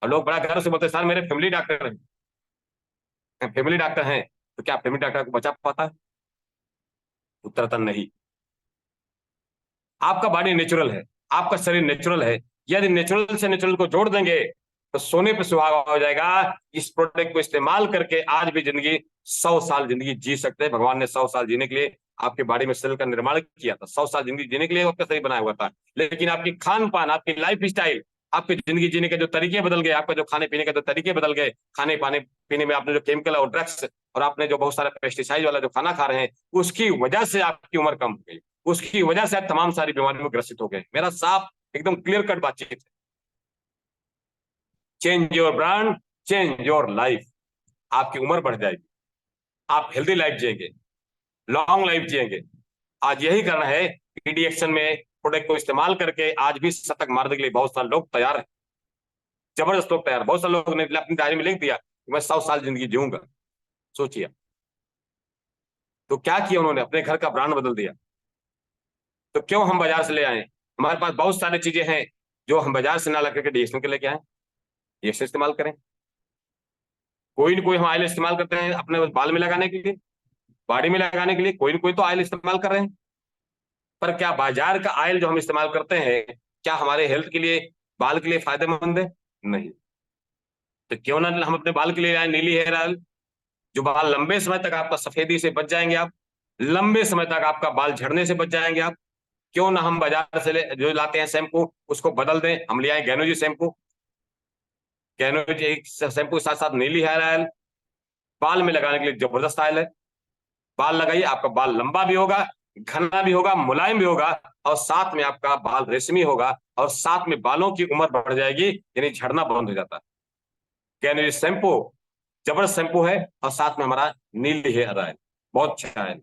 और लोग बड़ा गर्व से बोलते हैं सर मेरे फैमिली डॉक्टर हैं, फैमिली डॉक्टर हैं। तो क्या फैमिली डॉक्टर को बचा पाता है? उत्तरतन नहीं। आपका बॉडी नेचुरल है, आपका शरीर नेचुरल है, यदि नेचुरल से नेचुरल को जोड़ देंगे तो सोने पे सुहागा हो जाएगा। इस प्रोडक्ट को इस्तेमाल करके आज भी जिंदगी 100 साल जिंदगी जी सकते हैं। भगवान ने 100 साल जीने के लिए आपके बॉडी में सेल का निर्माण किया था, 100 साल जिंदगी जीने के लिए आपका शरीर बनाया हुआ था। लेकिन आपकी खान पान, आपकी लाइफ स्टाइल, आपकी जिंदगी जीने के जो तरीके बदल गए, आपका जो खाने पीने के जो तरीके बदल गए, खाने पाने पीने में आपने जो केमिकल और ड्रग्स और आपने जो बहुत सारे पेस्टिसाइड वाला जो खाना खा रहे हैं, उसकी वजह से आपकी उम्र कम हो गई, उसकी वजह से आप तमाम सारी बीमारियों में ग्रसित हो गए। मेरा साफ एकदम क्लियर कट बातचीत है। Change your brand, change your life. आपकी उम्र बढ़ जाएगी, आप हेल्दी लाइफ जिएंगे, लॉन्ग लाइफ जिएंगे। आज यही करना है। पीडीएक्शन में प्रोडक्ट को इस्तेमाल करके आज भी शतक मारने के लिए बहुत सारे लोग तैयार हैं, जबरदस्त लोग तैयार। बहुत सारे लोगों ने अपनी डायरी में लिख दिया कि मैं 100 साल जिंदगी जीऊंगा। सोचिए, तो क्या किया उन्होंने, अपने घर का ब्रांड बदल दिया। तो क्यों हम बाजार से ले आए? हमारे पास बहुत सारी चीजें हैं जो हम बाजार से ना ला करके डीएक्शन के लेके आए, डीएक्शन इस्तेमाल करें। कोई ना कोई हम ऑयल इस्तेमाल करते हैं अपने बाल में लगाने के लिए, बॉडी में लगाने के लिए, कोई ना कोई तो ऑयल इस्तेमाल कर रहे हैं। पर क्या बाजार का ऑयल जो हम इस्तेमाल करते हैं, क्या हमारे हेल्थ के लिए, बाल के लिए फायदेमंद है? नहीं। तो क्यों ना हम अपने बाल के लिए आए नीली हेयर ऑयल, जो बाल लंबे समय तक आपका सफेदी से बच जाएंगे, आप लंबे समय तक आपका बाल झड़ने से बच जाएंगे आप। क्यों ना हम बाजार से जो लाते हैं शैम्पू, उसको बदल दें, हम ले आए गैनोजी शैम्पू। गैनोजी शैम्पू के साथ साथ नीली हेयर ऑयल, बाल में लगाने के लिए जबरदस्त ऑयल है। बाल लगाइए, आपका बाल लंबा भी होगा, घना भी होगा, मुलायम भी होगा, और साथ में आपका बाल रेशमी होगा, और साथ में बालों की उम्र बढ़ जाएगी, यानी झड़ना बंद हो जाता है। गैनोजी शैम्पू जबरदस्त शैम्पू है, और साथ में हमारा नीली हेयर ऑयल बहुत अच्छा है।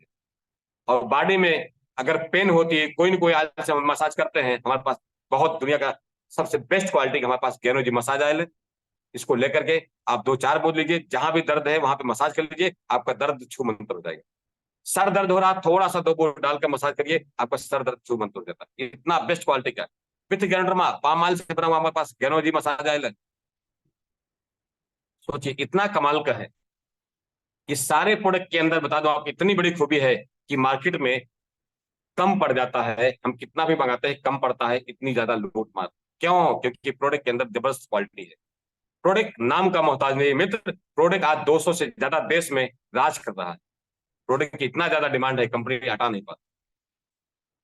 और बॉडी में अगर पेन होती है, कोई ना कोई ऑयल से हम मसाज करते हैं, हमारे पास बहुत दुनिया का सबसे बेस्ट क्वालिटी का हमारे पास गैनोजी मसाज ऑयल है। इसको लेकर के आप 2-4 बूंद लीजिए, जहां भी दर्द है वहां पे मसाज कर लीजिए, आपका दर्द छू मंतर हो जाएगा। सर दर्द हो रहा, थोड़ा सा 2 बूंद डालकर मसाज करिए, आपका सर दर्द छू मंतर हो जाता है। इतना बेस्ट क्वालिटी का विथ गैनोडर्मा पाम ऑयल से बना हुआ हमारे पास गैनोजी मसाज ऑयल है। सोचिए इतना कमाल का है। इस सारे प्रोडक्ट के अंदर बता दो आप, इतनी बड़ी खूबी है कि मार्केट में कम पड़ जाता है, हम कितना भी मंगाते हैं कम पड़ता है, इतनी ज्यादा लूट मार। क्यों? क्योंकि प्रोडक्ट के अंदर जबरदस्त क्वालिटी है। प्रोडक्ट नाम का मोहताज नहीं मित्र, प्रोडक्ट आज 200 से ज्यादा देश में राज कर रहा है। प्रोडक्ट की इतना ज्यादा डिमांड है, कंपनी हटा नहीं पाती।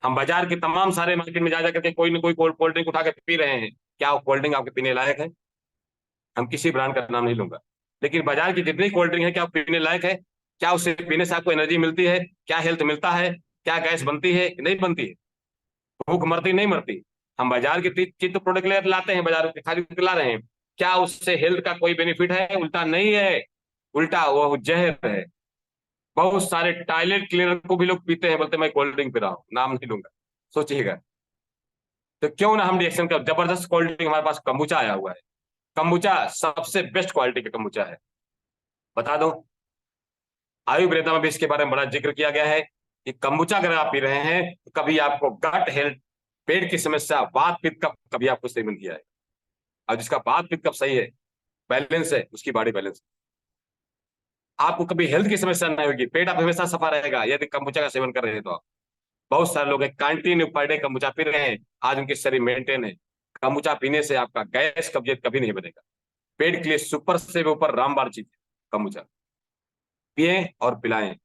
हम बाजार के तमाम सारे मार्केट में जा करके कोई ना कोई कोल्ड ड्रिंक उठा के पी रहे हैं, क्या वो कोल्ड ड्रिंक आपके पीने लायक है? हम किसी ब्रांड का नाम नहीं लूंगा, लेकिन बाजार की जितनी कोल्ड ड्रिंक है, क्या पीने लायक है? क्या उससे पीने से आपको एनर्जी मिलती है? क्या हेल्थ मिलता है? क्या गैस बनती है? नहीं बनती है। भूख मरती नहीं मरती। हम बाजार की चीज तो प्रोडक्ट ले लाते हैं, बाजार के खाली ला रहे हैं, क्या उससे हेल्थ का कोई बेनिफिट है? उल्टा नहीं है, उल्टा वो जहर है। बहुत सारे टॉयलेट क्लीनर को भी लोग पीते हैं, बोलते हैं मैं कोल्ड ड्रिंक पी रहा हूं, नाम नहीं लूंगा। सोचिएगा। तो क्यों ना हम रिएक्शन का जबरदस्त कोल्ड ड्रिंक हमारे पास कंबुचा आया हुआ है। कंबुचा सबसे बेस्ट क्वालिटी का कंबुचा है। बता दो, आयुर्वेदा में भी इसके बारे में बड़ा जिक्र किया गया है कि कंबुचा अगर आप पी रहे हैं तो कभी आपको गट हेल्थ पेट की समस्या, वात पित्त कफ कभी आपको सेवन किया है? और जिसका वात पित्त कफ सही है, बैलेंस है, उसकी बॉडी बैलेंस, आपको कभी हेल्थ की समस्या नहीं होगी, पेट आप हमेशा सफा रहेगा यदि कम्बुचा का सेवन कर रहे हैं तो आप। बहुत सारे लोग continue per day kombucha P रहे हैं, आज उनके शरीर मेंटेन है। कम्बुचा पीने से आपका गैस कब्जियत कभी नहीं बनेगा। पेट के लिए सुपर से ऊपर रामबाण चीज है कम्बुचा। पिए और पिलाएं,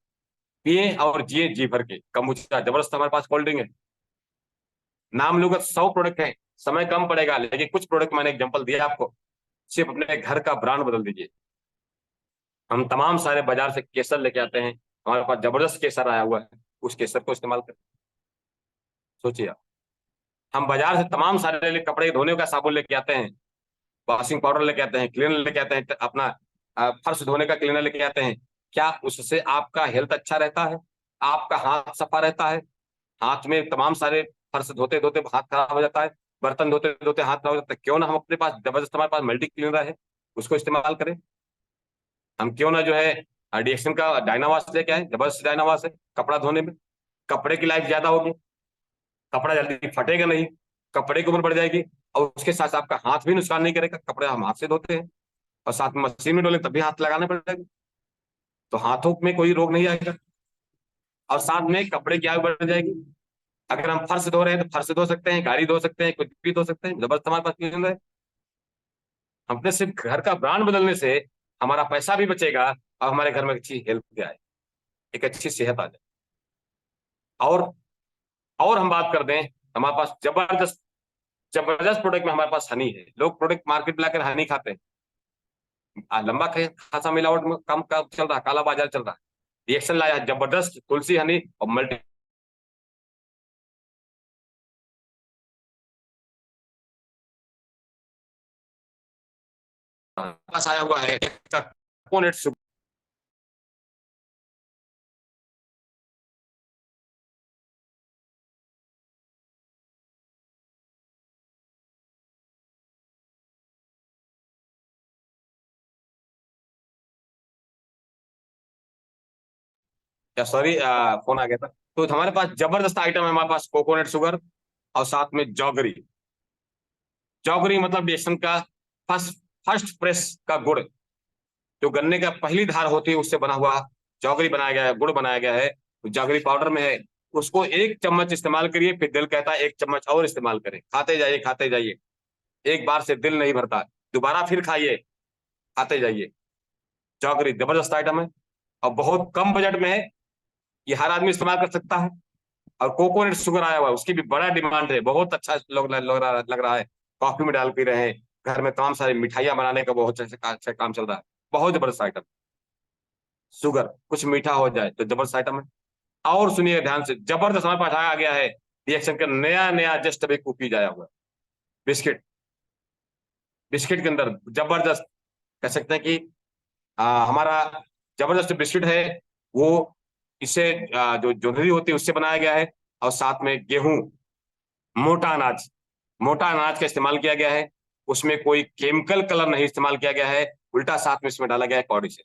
पिए और जिए जी भर के। कम्बुचा जबरदस्त हमारे पास कोल्ड ड्रिंक है, नाम लूंगा 100 प्रोडक्ट है, समय कम पड़ेगा, लेकिन कुछ प्रोडक्ट मैंने एग्जांपल दिया आपको, सिर्फ अपने घर का ब्रांड बदल दीजिए। हम तमाम सारे बाजार से केसर लेके आते हैं, हमारे पास जबरदस्त केसर आया हुआ है, उस केसर को इस्तेमाल करें। सोचिए आप, हम बाजार से तमाम सारे कपड़े धोने का साबुन लेके आते हैं, वॉशिंग पाउडर लेके आते हैं, क्लीनर लेके आते हैं, अपना फर्श धोने का क्लीनर लेके आते हैं। क्या उससे आपका हेल्थ अच्छा रहता है? आपका हाथ सफा रहता है? हाथ में तमाम सारे, फर्श धोते धोते हाथ खराब हो जाता है, बर्तन धोते धोते हाथ खराब हो जाता है, क्यों ना हम अपने पास जबरदस्त, हमारे पास मल्टी क्लीनर है, उसको इस्तेमाल करें। हम क्यों ना जो है डीएक्शन का डायनावाश लेके आए, जबरदस्त डायनावाश है कपड़ा धोने में, कपड़े की लाइफ ज्यादा होगी, कपड़ा जल्दी फटेगा नहीं, कपड़े की उम्र बढ़ जाएगी, और उसके साथ आपका हाथ भी नुकसान नहीं करेगा। कपड़े हम हाथ से धोते हैं और साथ में मशीन में डोले तभी हाथ लगाने पड़ेगा, तो हाथों में कोई रोग नहीं आएगा, और साथ में कपड़े की आयु बढ़ जाएगी। अगर हम फर्श धो रहे हैं तो फर्श धो सकते हैं, गाड़ी धो सकते हैं, कुछ भी धो सकते हैं, जबरदस्त हमारे पास क्लीनर है। अपने सिर्फ घर का ब्रांड बदलने से हमारा पैसा भी बचेगा और हमारे घर में अच्छी हेल्थ भी आए, एक अच्छी सेहत आ जाए। और हम बात कर दें, हमारे पास जबरदस्त जबरदस्त प्रोडक्ट में हमारे पास हनी है। लोग प्रोडक्ट मार्केट में लाकर हनी खाते हैं, लंबा खासा मिलावट में कम का चल रहा है, काला बाजार चल रहा है। रिएक्शन लाया जबरदस्त तुलसी हनी और मल्टी पास आया हुआ है कोकोनट शुगर। या सॉरी, फोन आ गया था। तो हमारे पास जबरदस्त आइटम है, हमारे पास कोकोनट शुगर और साथ में जौगरी। जौगरी मतलब बेसन का फर्स्ट फर्स्ट प्रेस का गुड़, जो गन्ने का पहली धार होती है उससे बना हुआ जौगरी बनाया गया है, गुड़ बनाया गया है, जौगरी पाउडर में है। उसको 1 चम्मच इस्तेमाल करिए, फिर दिल कहता है 1 चम्मच और इस्तेमाल करें, खाते जाइए खाते जाइए, एक बार से दिल नहीं भरता, दोबारा फिर खाइए, खाते जाइए। जौगरी जबरदस्त आइटम है और बहुत कम बजट में है, ये हर आदमी इस्तेमाल कर सकता है। और कोकोनट शुगर आया हुआ है, उसकी भी बड़ा डिमांड है, बहुत अच्छा लग रहा है, कॉफी में डाल पी रहे हैं, घर में तमाम सारी मिठाइयां बनाने का बहुत अच्छा काम चल रहा है, बहुत जबरदस्त आइटम। शुगर कुछ मीठा हो जाए तो जबरदस्त आइटम है। और सुनिए ध्यान से, जबरदस्त हमारे पास आ गया है रिएक्शन का नया नया जस्ट अभी कुकीज आया हुआ है, बिस्किट। बिस्किट के अंदर जबरदस्त कह सकते हैं कि हमारा जबरदस्त बिस्किट है वो, इसे जो जोंधरी होती है उससे बनाया गया है, और साथ में गेहूं, मोटा अनाज, मोटा अनाज का इस्तेमाल किया गया है, उसमें कोई केमिकल कलर नहीं इस्तेमाल किया गया है, उल्टा साथ में इसमें डाला गया है कौड़ी से,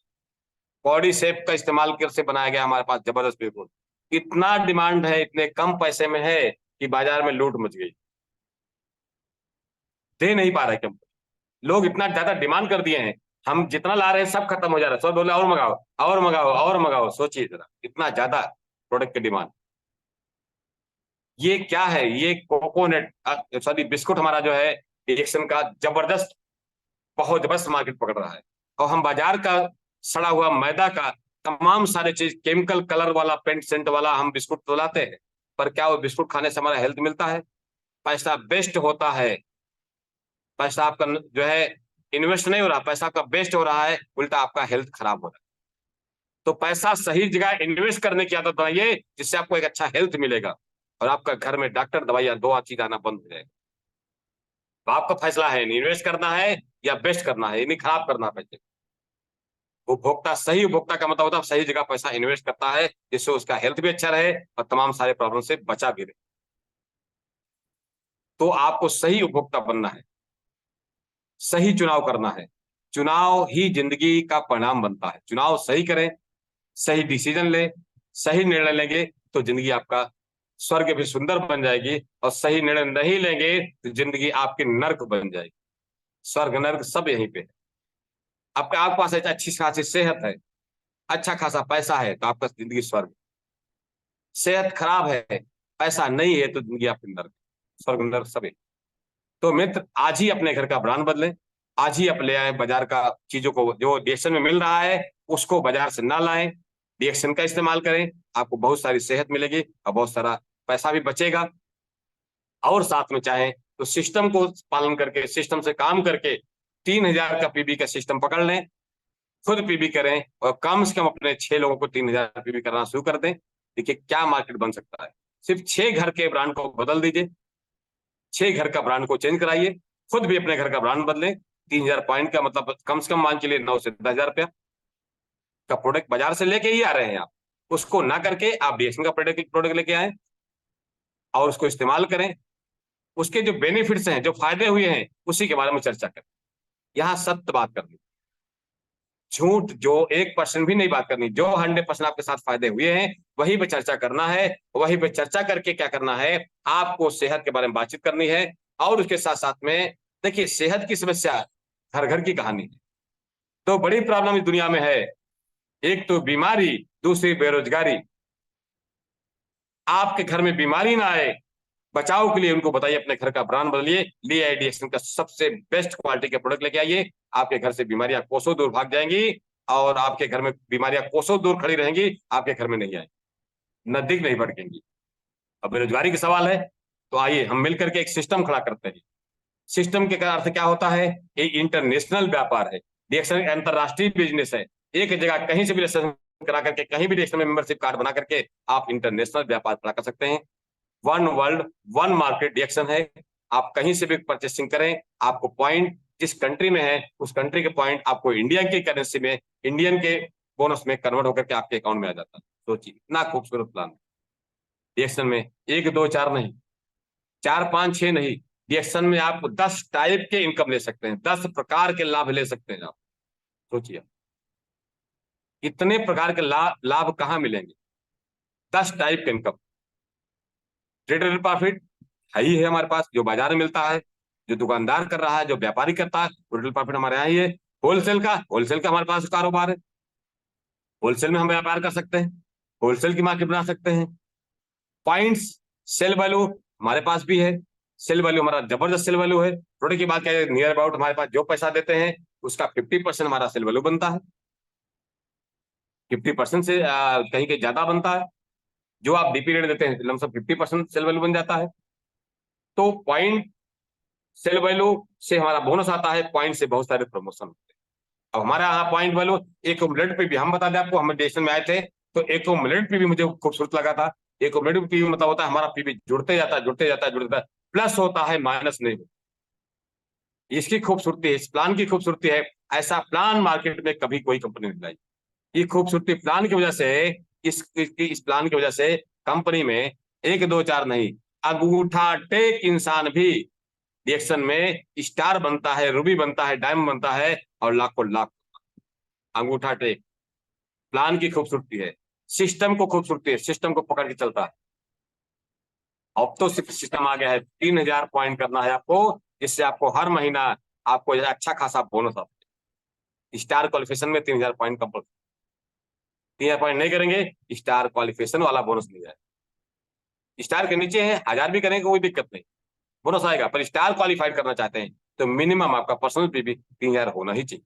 कौड़ी सेप का इस्तेमाल कर से बनाया गया हमारे पास जबरदस्त बिल्कुल। इतना डिमांड है, इतने कम पैसे में है कि बाजार में लूट मच गई, दे नहीं पा रहे कंपनी, लोग इतना ज्यादा डिमांड कर दिए हैं, हम जितना ला रहे हैं सब खत्म हो जा रहा है, सब बोले और मंगाओ और मंगाओ और मंगाओ। सोचिए जरा, इतना ज्यादा प्रोडक्ट की डिमांड। ये क्या है? ये कोकोनट सॉरी बिस्कुट हमारा जो है रिएक्शन का जबरदस्त, बहुत जबरदस्त मार्केट पकड़ रहा है। और हम बाजार का सड़ा हुआ मैदा का तमाम सारे चीज, केमिकल कलर वाला, पेंट सेंट वाला हम बिस्कुट तो लाते हैं, पर क्या वो बिस्कुट खाने से हमारा हेल्थ मिलता है? पैसा वेस्ट होता है, पैसा आपका जो है इन्वेस्ट नहीं हो रहा, पैसा आपका वेस्ट हो रहा है, उल्टा आपका हेल्थ खराब हो रहा है। तो पैसा सही जगह इन्वेस्ट करने की आदत बनाइए, जिससे आपको एक अच्छा हेल्थ मिलेगा और आपका घर में डॉक्टर दवाइयां दो चीज आना बंद हो जाएगा। तो आपका फैसला है, इन्वेस्ट करना है या बेस्ट करना है, यानी खराब करना है पैसे। उपभोक्ता, सही उपभोक्ता का मतलब होता है सही जगह पैसा इन्वेस्ट करता है, जिससे उसका हेल्थ भी अच्छा रहे और तमाम सारे प्रॉब्लम से बचा भी रहे। तो आपको सही उपभोक्ता बनना है, सही चुनाव करना है, चुनाव ही जिंदगी का परिणाम बनता है। चुनाव सही करें, सही डिसीजन ले, सही निर्णय लेंगे तो जिंदगी आपका स्वर्ग भी सुंदर बन जाएगी, और सही निर्णय नहीं लेंगे तो जिंदगी आपकी नर्क बन जाएगी। स्वर्ग नर्क सब यहीं पे है। आपके पास अच्छी खासी सेहत है, अच्छा खासा पैसा है, तो आपका जिंदगी स्वर्ग। सेहत खराब है, पैसा नहीं है, तो जिंदगी आपकी नर्क। स्वर्ग नर्क सब है। तो मित्र, आज ही अपने घर का ब्रांड बदलें। आज ही आप ले आए बाजार का चीजों को, जो डीएक्शन में मिल रहा है उसको बाजार से ना लाएं, डीएक्शन का इस्तेमाल करें। आपको बहुत सारी सेहत मिलेगी और बहुत सारा पैसा भी बचेगा। और साथ में चाहें तो सिस्टम को पालन करके, सिस्टम से काम करके 3000 का पीबी का सिस्टम पकड़ लें, खुद पीबी करें, और कम से कम अपने 6 लोगों को 3000 पीबी करना शुरू कर दें। देखिए क्या मार्केट बन सकता है। सिर्फ 6 घर के ब्रांड को बदल दीजिए, 6 घर का ब्रांड को चेंज कराइए, खुद भी अपने घर का ब्रांड बदलें। 3000 पॉइंट का मतलब कम से कम मान के लिए 9 से 10,000 रुपया का प्रोडक्ट बाजार से लेके ही आ रहे हैं आप, उसको ना करके आप डीएक्शन का प्रोडक्ट लेके आए और उसको इस्तेमाल करें। उसके जो बेनिफिट्स हैं, जो फायदे हुए हैं, उसी के बारे में चर्चा करें। यहाँ सत्य बात करनी, झूठ जो 1% भी नहीं बात करनी। जो 100% आपके साथ फायदे हुए हैं वही पे चर्चा करना है। वही पे चर्चा करके क्या करना है, आपको सेहत के बारे में बातचीत करनी है। और उसके साथ साथ में देखिए, सेहत की समस्या घर घर की कहानी है। तो बड़ी प्रॉब्लम इस दुनिया में है, एक तो बीमारी, दूसरी बेरोजगारी। आपके घर में बीमारी ना आए, बचाव के लिए उनको बताइए अपने घर का ब्रांड बदलिए, ली आईडीएक्शन का सबसे बेस्ट क्वालिटी के प्रोडक्ट लेके आइए। आपके घर से बीमारियां कोसों दूर भाग जाएंगी, और आपके घर में बीमारियां कोसों दूर खड़ी रहेंगी, आपके घर में नहीं आएंगी, नजदीक नहीं भटकेंगी। अब बेरोजगारी का सवाल है, तो आइए हम मिलकर के एक सिस्टम खड़ा करते हैं। सिस्टम के अर्थ क्या होता है, ये इंटरनेशनल व्यापार है, डीएक्शन अंतरराष्ट्रीय बिजनेस है। एक जगह कहीं से भी रजिस्ट्रेशन करा करके, कहीं भी डीएक्शन में मेंबरशिप कार्ड बना करके आप इंटरनेशनल व्यापार खड़ा कर सकते हैं। वन वर्ल्ड वन मार्केट डीएक्शन है। आप कहीं से भी परचेसिंग करें, आपको पॉइंट जिस कंट्री में है उस कंट्री के पॉइंट आपको इंडियन की करेंसी में, इंडियन के बोनस में कन्वर्ट होकर के आपके अकाउंट में आ जाता है। सोचिए इतना खूबसूरत प्लान डीएक्शन में। 1 2 4 नहीं, 4 5 6 नहीं, डीएक्शन में आप 10 टाइप के इनकम ले सकते हैं, 10 प्रकार के लाभ ले सकते हैं आप। सोचिए इतने प्रकार के लाभ कहां मिलेंगे। 10 टाइप के इनकम। ट्रेडर प्रॉफिट है ही है हमारे पास, जो बाजार में मिलता है, जो दुकानदार कर रहा है, जो व्यापारी करता है, टोटल प्रॉफिट हमारे यहाँ ही है। होलसेल का हमारे पास कारोबार है, होलसेल में हम व्यापार कर सकते हैं, होलसेल की मार्केट बना सकते हैं। पॉइंट्स, सेल वैल्यू हमारे पास भी है। सेल वैल्यू हमारा जबरदस्त सेल वैल्यू है। प्रोडक्ट की बात करें, नियर अबाउट हमारे पास जो पैसा देते हैं उसका 50% हमारा सेल वैल्यू बनता है, 50% से कहीं कहीं ज्यादा बनता है। जो आप डीपी रेट देते हैं लमसम 50% सेल वैल्यू बन जाता है। तो पॉइंट सेल वैल्यू से हमारा बोनस आता है, पॉइंट से बहुत सारे प्रमोशन होते हैं। अब हमारे यहाँ पॉइंट वैल्यू एक मिनट पे भी, हम बता दें आपको, हम स्टेशन में आए थे तो एक मिनट पे भी मुझे खूबसूरत लगा था। एक मिनट पीवी मतलब होता है हमारा पीवी जुड़ते जाता है, जुड़ते जाता है, जुड़ते जाता है, प्लस होता है, माइनस नहीं होता। इसकी खूबसूरती है, इस प्लान की खूबसूरती है। ऐसा प्लान मार्केट में कभी कोई कंपनी नहीं लाई। ये खूबसूरती प्लान की वजह से, इस प्लान की वजह से कंपनी में 1 2 4 नहीं, अंगूठा टेक इंसान भी रिएक्शन में स्टार बनता है, रूबी बनता है, डायमंड बनता है, और लाखों लाख। अंगूठा टेक प्लान की खूबसूरती है, सिस्टम को खूबसूरती है, सिस्टम को पकड़ के चलता है। अब तो सिर्फ सिस्टम आ गया है, 3000 पॉइंट करना है आपको, जिससे आपको हर महीना आपको अच्छा खासा बोनस आता है। स्टार क्वालिफिकेशन में 3000 पॉइंट कंपल्सरी, 3000 पॉइंट नहीं करेंगे स्टार क्वालिफिकेशन वाला बोनस नहीं आएगा। स्टार के नीचे है 1000 भी करेंगे कोई दिक्कत नहीं, बोनस आएगा। पर स्टार क्वालिफाइड करना चाहते हैं तो मिनिमम आपका पर्सनल पीबी 3000 होना ही चाहिए,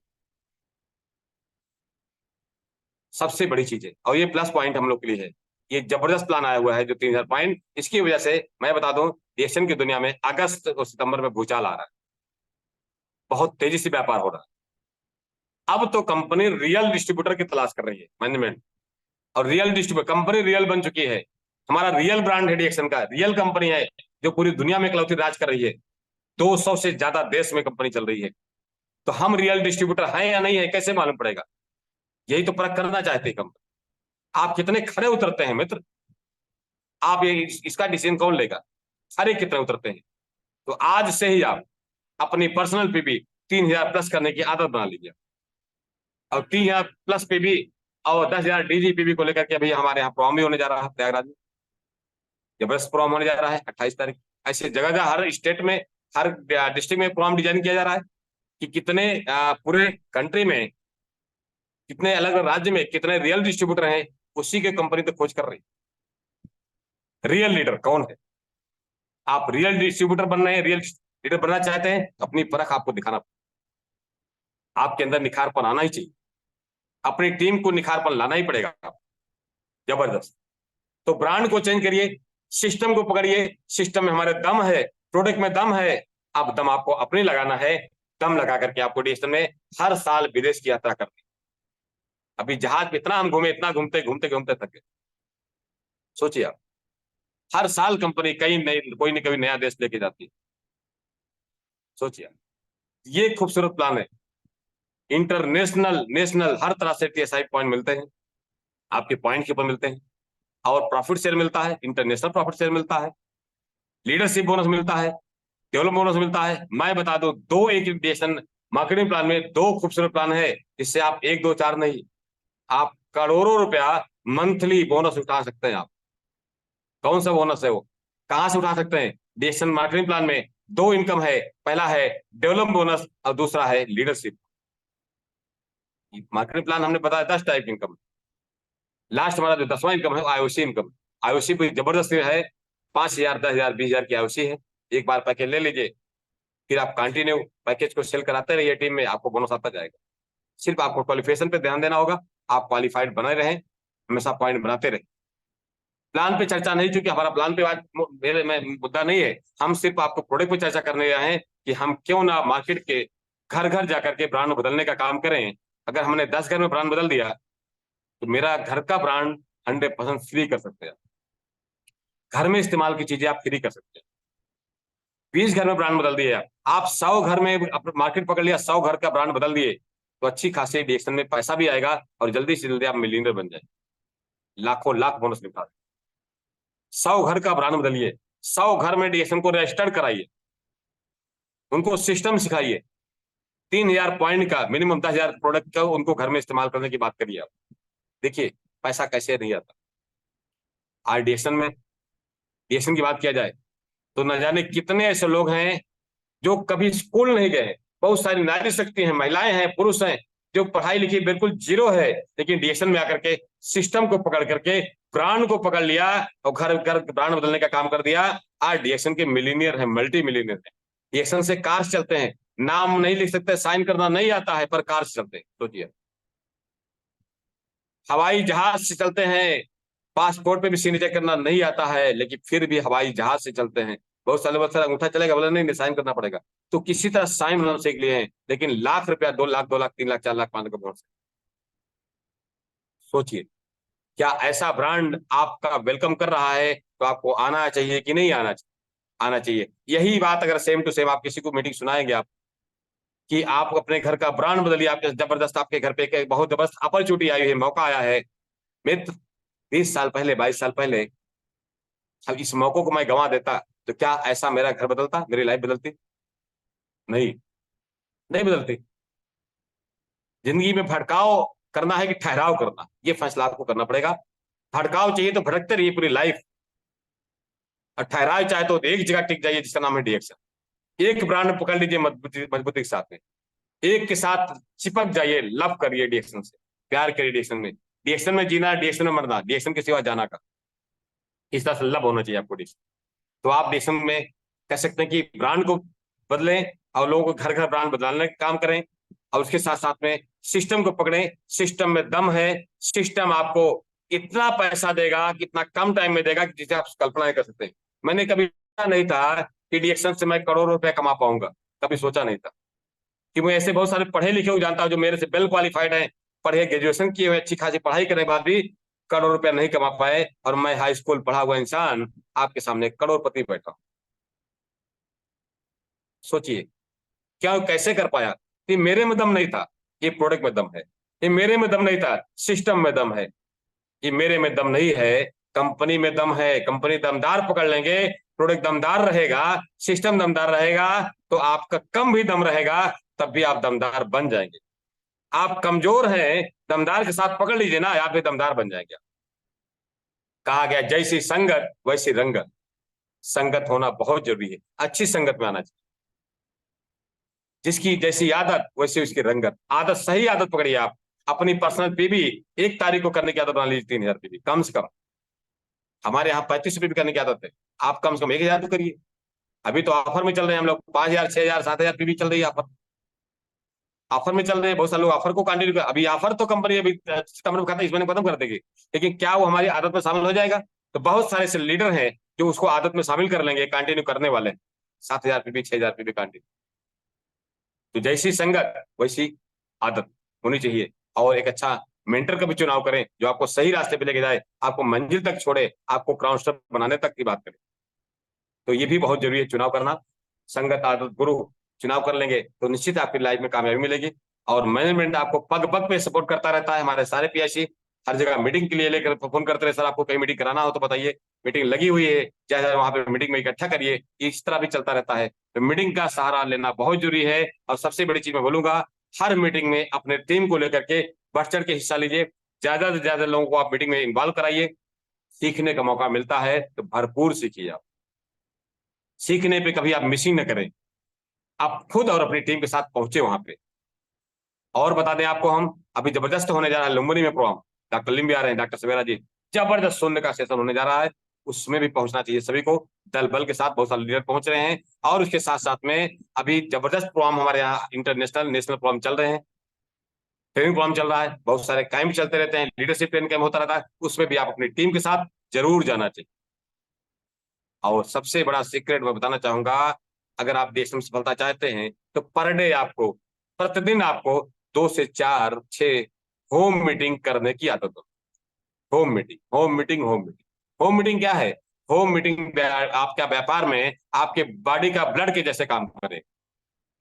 सबसे बड़ी चीज है। और ये प्लस पॉइंट हम लोग के लिए है। ये जबरदस्त प्लान आया हुआ है जो 3000 पॉइंट, इसकी वजह से मैं बता दूं, एशियन की दुनिया में अगस्त और सितंबर में भूचाल आ रहा है, बहुत तेजी से व्यापार हो रहा है। अब तो कंपनी रियल डिस्ट्रीब्यूटर की तलाश कर रही है मैनेजमेंट, और रियल डिस्ट्रीब्यूटर कंपनी रियल बन चुकी है। हमारा रियल ब्रांड है डीएक्शन का, रियल कंपनी है जो पूरी दुनिया में इकलौती राज कर रही है। 200 से ज्यादा देश में कंपनी चल रही है। तो हम रियल डिस्ट्रीब्यूटर हैं या नहीं है कैसे मालूम पड़ेगा, यही तो परख करना चाहते हैं कंपनी। आप कितने खरे उतरते हैं मित्र, आप ये इसका डिसीजन कौन लेगा, खरे कितने उतरते हैं। तो आज से ही आप अपनी पर्सनल पीबी 3000 प्लस करने की आदत बना लीजिए। और 3000 प्लस पीबी और 10,000 डीजी पीबी को लेकर के अभी हमारे यहाँ प्रोग्राम भी होने जा रहा है प्रयागराज में। जबरदस्त प्रोग्राम होने जा रहा है 28 तारीख। ऐसे जगह जगह हर स्टेट में, हर डिस्ट्रिक्ट में प्रोग्राम डिजाइन किया जा रहा है कि कितने पूरे कंट्री में, कितने अलग अलग राज्य में कितने रियल डिस्ट्रीब्यूटर हैं, उसी के कंपनी तो खोज कर रही। रियल लीडर कौन है? आप रियल डिस्ट्रीब्यूटर बन रहे हैं, रियल लीडर बनना चाहते हैं, अपनी परख आपको दिखाना, आपके अंदर निखारपन आना ही चाहिए, अपनी टीम को निखारपन लाना ही पड़ेगा। जबरदस्त। तो ब्रांड को चेंज करिए, सिस्टम को पकड़िए, सिस्टम में हमारे दम है, प्रोडक्ट में दम है। अब दम आपको अपने लगाना है, दम लगा करके आपको डीएसएन में हर साल विदेश की यात्रा करनी। अभी जहाज पे इतना हम घूमे, इतना घूमते घूमते घूमते थक गए। सोचिए आप, हर साल कंपनी कई नई, कोई न कोई नया देश लेके जाती है। सोचिए, ये खूबसूरत प्लान है। इंटरनेशनल, नेशनल, हर तरह से टीएसआई पॉइंट मिलते हैं, आपके पॉइंट के ऊपर मिलते हैं, और प्रॉफिट शेयर मिलता है, इंटरनेशनल प्रॉफिट शेयर मिलता है, लीडरशिप बोनस मिलता है, डेवलप बोनस मिलता है। मैं बता दूं, दो एक डीएसएन मार्केटिंग प्लान में दो खूबसूरत प्लान है, जिससे आप एक दो चार नहीं, आप करोड़ों रुपया मंथली बोनस उठा सकते हैं। आप कौन सा बोनस है वो, कहां से उठा सकते हैं? डीएसएन मार्केटिंग प्लान में दो इनकम है, पहला है डेवलप बोनस और दूसरा है लीडरशिप। मार्केटिंग प्लान हमने बताया 10 टाइप की इनकम, लास्ट हमारा जो 10वां इनकम है आईओसी इनकम। आईओसी भी जबरदस्त है, 5,000, 10,000, 20,000 की आईओसी है। एक बार पैकेज ले लीजिए, फिर आप कंटिन्यू पैकेज को सेल कराते रहिए टीम में, आपको बोनस आता जाएगा। सिर्फ आपको क्वालिफिकेशन पे ध्यान देना होगा, आप क्वालिफाइड बने रहें, हमेशा पॉइंट बनाते रहे। प्लान पे चर्चा नहीं, चूंकि हमारा प्लान पे आज मेरे में मुद्दा नहीं है, हम सिर्फ आपको प्रोडक्ट पे चर्चा करने आए हैं कि हम क्यों ना मार्केट के घर घर जाकर के ब्रांड बदलने का काम करें। अगर हमने 10 घर में ब्रांड बदल दिया, तो मेरा घर का ब्रांड 100% फ्री कर सकते हैं। घर में इस्तेमाल की चीजें आप फ्री कर सकते हैं। 20 घर में ब्रांड बदल दिए आप 100 घर में मार्केट पकड़ लिया, 100 घर का ब्रांड बदल दिए, तो अच्छी खासी डीएक्शन में पैसा भी आएगा और जल्दी से जल्दी आप मिलियनर बन जाए, लाखों लाख बोनस निकाल। 100 घर का ब्रांड बदलिए, 100 घर में डीएक्शन को रजिस्टर्ड कराइए, उनको सिस्टम सिखाइए, 3,000 पॉइंट का मिनिमम 10,000 प्रोडक्ट का उनको घर में इस्तेमाल करने की बात करिए आप। देखिए पैसा कैसे नहीं आता। आज डीएक्शन की बात किया जाए तो न जाने कितने ऐसे लोग हैं जो कभी स्कूल नहीं गए। बहुत सारी नारी शक्ति हैं, महिलाएं हैं, पुरुष हैं, जो पढ़ाई लिखी बिल्कुल जीरो है, लेकिन डीएक्शन में आकर के सिस्टम को पकड़ करके ब्रांड को पकड़ लिया और घर घर ब्रांड बदलने का काम कर दिया। आज डीएक्शन के मिलीनियर है, मल्टी मिलीनियर है। डीएक्शन से कार्स चलते हैं, नाम नहीं लिख सकते, साइन करना नहीं आता है, पर कार्स चलते हैं। सोचिए, हवाई जहाज से चलते हैं, पासपोर्ट पे भी सिग्नेचर करना नहीं आता है, लेकिन फिर भी हवाई जहाज से चलते हैं। बहुत सारे अंगूठा चलेगा, बोला नहीं साइन करना पड़ेगा, तो किसी तरह साइन बनाना सीख लिए हैं, लेकिन लाख रुपया, 2 लाख, 2 लाख, 3 लाख, 4 लाख, 5 लाख का बोनस। सोचिए, क्या ऐसा ब्रांड आपका वेलकम कर रहा है? तो आपको आना चाहिए कि नहीं आना चाहिए? आना चाहिए। यही बात अगर सेम टू सेम आप किसी को मीटिंग सुनाएंगे आप, कि आप अपने घर का ब्रांड बदलिए, आपके जबरदस्त, आपके घर पे एक बहुत जबरदस्त अपॉर्चुनिटी आई है, मौका आया है मित्र। 20 साल पहले, 22 साल पहले, अब इस मौके को मैं गंवा देता, तो क्या ऐसा मेरा घर बदलता, मेरी लाइफ बदलती? नहीं, नहीं बदलती। जिंदगी में भटकाव करना है कि ठहराव करना, ये फैसला आपको करना पड़ेगा। भटकाव चाहिए तो भटकते रहिए पूरी लाइफ, और ठहराव चाहे तो एक जगह टिक जाइए, जिसका नाम है डीएक्शन। एक ब्रांड पकड़ लीजिए मजबूती के साथ में, एक के साथ चिपक जाइए, लव करिए डीएक्शन से, प्यार करिए डीएक्शन में। डीएक्शन में जीना, डीएक्शन में मरना, डीएक्शन के सिवा जाना का, इस तरह से लव होना चाहिए आपको डीएक्शन। तो आप डीएक्शन में कह सकते हैं कि ब्रांड को बदलें और लोगों को घर घर ब्रांड बदलने का काम करें, और उसके साथ साथ में सिस्टम को पकड़ें। सिस्टम में दम है, सिस्टम आपको इतना पैसा देगा कि इतना कम टाइम में देगा कि जिसे आप कल्पना नहीं कर सकते। मैंने कभी सोचा नहीं था कि डीएक्शन से मैं करोड़ों रुपए कमा पाऊंगा, कभी सोचा नहीं था। कि मैं ऐसे बहुत सारे पढ़े लिखे को जानता हूं जो मेरे से वेल क्वालिफाइड हैं, पढ़े, ग्रेजुएशन किए हुए, अच्छी खासी पढ़ाई करने के बाद भी करोड़ रुपया नहीं कमा पाए, और मैं हाई स्कूल पढ़ा हुआ इंसान आपके सामने करोड़पति बैठा। सोचिए, क्या कैसे कर पाया? ये मेरे में दम नहीं था, ये प्रोडक्ट में दम है। ये मेरे में दम नहीं था, सिस्टम में दम है। ये मेरे में दम नहीं है, कंपनी में दम है। कंपनी दमदार पकड़ लेंगे, प्रोडक्ट दमदार रहेगा, सिस्टम दमदार रहेगा, तो आपका कम भी दम रहेगा, तब भी आप दमदार बन जाएंगे। आप कमजोर हैं, दमदार के साथ पकड़ लीजिए ना, आप भी दमदार बन जाएंगे। कहा गया जैसी संगत वैसी रंगत। संगत होना बहुत जरूरी है, अच्छी संगत में आना चाहिए। जिसकी जैसी आदत वैसी उसकी रंगत। आदत, सही आदत पकड़िए आप। अपनी पर्सनल पीबी 1 तारीख को करने की आदत बना लीजिए, 3000 पीबी कम से कम। हमारे यहाँ 35 पीबी करने की आदत है, आप कम से कम 1000 तो करिए। अभी तो ऑफर में चल रहे हैं हम लोग, 5000, 6000, 7000 पीबी चल रही है ऑफर। ऑफर में चल रहे हैं, बहुत सारे लोग ऑफर को कंटिन्यू कर। अभी ऑफर तो कंपनी अभी सितंबर में खत्म, इस महीने खत्म कर देगी, लेकिन क्या वो हमारी आदत में शामिल हो जाएगा? तो बहुत सारे ऐसे लीडर हैं जो उसको आदत में शामिल कर लेंगे, कंटिन्यू करने वाले हैं। 7000 पीबी, 6000 पीबी कंटिन्यू। तो जैसी संगत वैसी आदत होनी चाहिए। और एक अच्छा मेंटर का भी चुनाव करें जो आपको सही रास्ते पे लेके जाए, आपको मंजिल तक छोड़े, आपको क्राउन स्टेप बनाने तक की बात करें। तो ये भी बहुत जरूरी है, चुनाव करना। संगत, आदत, गुरु चुनाव कर लेंगे तो निश्चित आपकी लाइफ में कामयाबी मिलेगी। और मैनेजमेंट आपको पग पग पे सपोर्ट करता रहता है। हमारे सारे पीआईसी हर जगह मीटिंग के लिए लेकर फोन करते रहे, सर आपको कहीं मीटिंग कराना हो तो बताइए, मीटिंग लगी हुई है, चाहे वहां पे मीटिंग में इकट्ठा करिए। इस तरह भी चलता रहता है। तो मीटिंग का सहारा लेना बहुत जरूरी है। और सबसे बड़ी चीज मैं बोलूंगा, हर मीटिंग में अपने टीम को लेकर के बढ़ चढ़ के हिस्सा लीजिए। ज्यादा से ज्यादा लोगों को आप मीटिंग में इन्वॉल्व कराइए। सीखने का मौका मिलता है तो भरपूर सीखिए। आप सीखने पे कभी आप मिसिंग न करें। आप खुद और अपनी टीम के साथ पहुंचे वहां पे। और बता दें आपको, हम अभी जबरदस्त होने जा रहा है लुम्बिनी में प्रोग्राम। डॉक्टर लिम भी आ रहे हैं, डॉक्टर सवेरा जी। जबरदस्त सुनने का सेशन होने जा रहा है, उसमें भी पहुंचना चाहिए सभी को। दल बल के साथ बहुत सारे लीडर पहुंच रहे हैं। और उसके साथ साथ में अभी जबरदस्त प्रोग्राम हमारे यहाँ इंटरनेशनल, नेशनल प्रोग्राम चल रहे हैं। ट्रेनिंग प्रोग्राम चल रहा है, बहुत सारे कैंप चलते रहते हैं, लीडरशिप ट्रेनिंग कैंप होता रहता है। उसमें भी आप अपनी टीम के साथ जरूर जाना चाहिए। और सबसे बड़ा सीक्रेट मैं बताना चाहूंगा, अगर आप देश में सफलता चाहते हैं तो पर डे आपको, प्रतिदिन आपको 2 से 4, 6 होम मीटिंग करने की आदत हो। Home meeting, home meeting, home meeting. Home meeting क्या है? होम मीटिंग आपका व्यापार में आपके बॉडी का ब्लड के जैसे काम करे।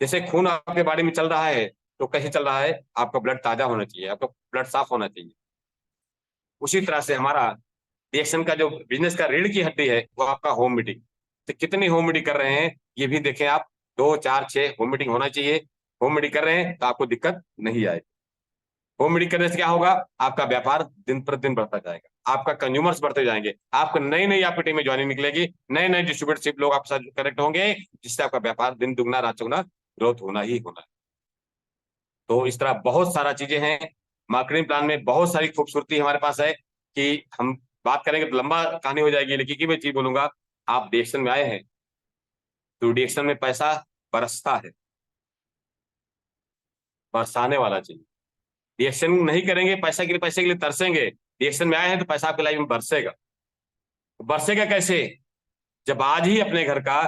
जैसे खून आपके बॉडी में चल रहा है तो कैसे चल रहा है? आपका ब्लड ताजा होना चाहिए, आपका ब्लड साफ होना चाहिए। उसी तरह से हमारा रिएक्शन का जो बिजनेस का रीढ़ की हड्डी है वो आपका होम मीटिंग। तो कितनी होम मीटिंग कर रहे हैं ये भी देखें आप। 2, 4, 6 होम मीटिंग होना चाहिए। होम मीटिंग कर रहे हैं तो आपको दिक्कत नहीं आएगी। होम मीटिंग करने से क्या होगा? आपका व्यापार दिन प्रतिदिन बढ़ता जाएगा, आपका कंज्यूमर्स बढ़ते जाएंगे, आपको नई नई आपकी टीम में ज्वाइनिंग निकलेगी, नए नए डिस्ट्रीब्यूटरशिप लोग आपके साथ कनेक्ट होंगे, जिससे आपका व्यापार दिन दुगना रात चौगुना ग्रोथ होना ही होना है। तो इस तरह बहुत सारा चीजें हैं। मार्केटिंग प्लान में बहुत सारी खूबसूरती हमारे पास है कि हम बात करेंगे तो लंबा कहानी हो जाएगी, लेकिन की मैं चीज बोलूंगा, आप डिएक्शन में आए हैं तो डिएक्शन में पैसा बरसता है, बरसाने वाला चाहिए। डिएक्शन नहीं करेंगे, पैसे के लिए तरसेंगे। डिएक्शन में आए हैं तो पैसा आपकी लाइफ में बरसेगा। बरसेगा कैसे? जब आज ही अपने घर का,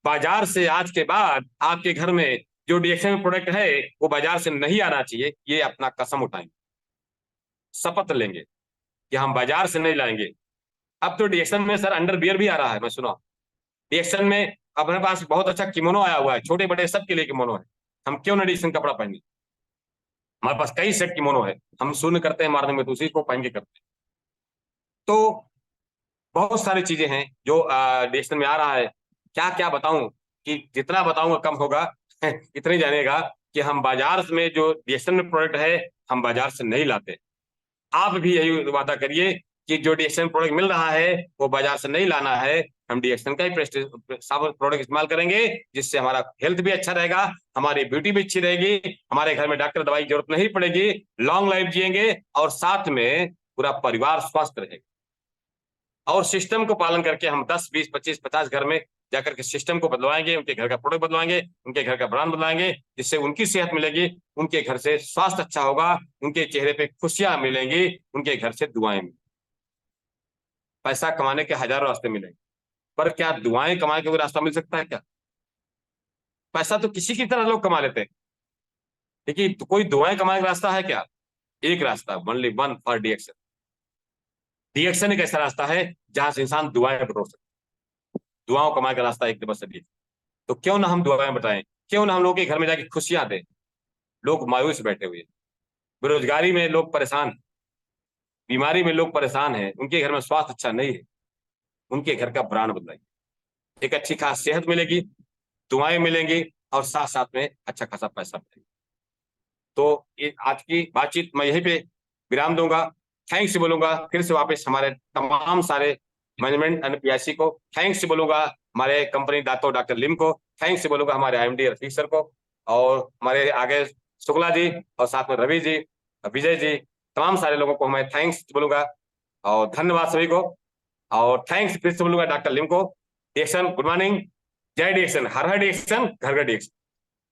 बाजार से आज के बाद आपके घर में जो डिएक्शन में प्रोडक्ट है वो बाजार से नहीं आना चाहिए, ये अपना कसम उठाएंगे, शपथ लेंगे कि हम बाजार से नहीं लाएंगे। अब तो डीएक्शन में सर अंडरवियर भी आ रहा है, मैं सुना। डीएक्शन में अपने पास बहुत अच्छा किमोनो आया हुआ है, छोटे बड़े सबके लिए किमोनो है। हम क्यों ना डीएक्शन कपड़ा पहने? हमारे पास कई सेट किमोनो है, हम शून्य करते हैं मारने में तो उसी को पहन के करते हैं। तो बहुत सारी चीजें हैं जो डीएक्शन में आ रहा है। क्या क्या बताऊं कि जितना बताऊंगा कम होगा। इतने जानेगा कि हम बाजार में जो डीएक्शन में प्रोडक्ट है हम बाजार से नहीं लाते। आप भी यही वादा करिए कि जो डीएक्शन प्रोडक्ट मिल रहा है वो बाजार से नहीं लाना है, हम डीएक्शन का ही प्रोडक्ट इस्तेमाल करेंगे, जिससे हमारा हेल्थ भी अच्छा रहेगा, हमारी ब्यूटी भी अच्छी रहेगी, हमारे घर में डॉक्टर दवाई की जरूरत नहीं पड़ेगी, लॉन्ग लाइफ जिएंगे और साथ में पूरा परिवार स्वस्थ रहेगा। और सिस्टम को पालन करके हम 10, 20, 25, 50 घर में जाकर के सिस्टम को बदलवाएंगे, उनके घर का प्रोडक्ट बदलवाएंगे, उनके घर का ब्रांड बदलाएंगे, जिससे उनकी सेहत मिलेगी, उनके घर से स्वास्थ्य अच्छा होगा, उनके चेहरे पे खुशियां मिलेंगी, उनके घर से दुआएं मिलेंगी। पैसा कमाने के हजारों रास्ते मिलेंगे, पर क्या दुआएं कमाने का कोई रास्ता मिल सकता है क्या? पैसा तो किसी की तरह लोग कमा लेते हैं, लेकिन तो कोई दुआएं कमाने का रास्ता है क्या? एक रास्ता, ओनली वन फॉर डीएक्शन। डीएक्शन एक ऐसा रास्ता है जहां से इंसान दुआएं बटोर सकता है। दुआओं कमाने का रास्ता एक बस है। तो क्यों ना हम दुआएं बताएं, क्यों ना हम लोगों के घर में जाके खुशियां दें। लोग मायूस बैठे हुए हैं, बेरोजगारी में लोग परेशान, बीमारी में लोग परेशान हैं, उनके घर में स्वास्थ्य अच्छा नहीं है, उनके घर का ब्रांड बदलाइए। एक अच्छी खास सेहत मिलेगी, दुआएं मिलेंगी और साथ साथ में अच्छा खासा पैसा मिलेगा। तो ये आज की बातचीत मैं यहीं पे विराम दूंगा। थैंक्स बोलूंगा फिर से वापस हमारे तमाम सारे मैनेजमेंट एंड पीआईसी को, थैंक्स बोलूंगा हमारे कंपनी दातो डॉक्टर लिम को, थैंक्स बोलूंगा हमारे आईएमडी रफीक सर को, और हमारे आगे शुक्ला जी और साथ में रवि जी, विजय जी, तमाम सारे लोगों को मैं थैंक्स बोलूंगा और धन्यवाद सभी को। और थैंक्स फिर से बोलूंगा डॉक्टर लिम को। डिएक्शन गुड मॉर्निंग, जय डिएक्शन, हर हर डिएक्शन, घर घर डिएक्शन।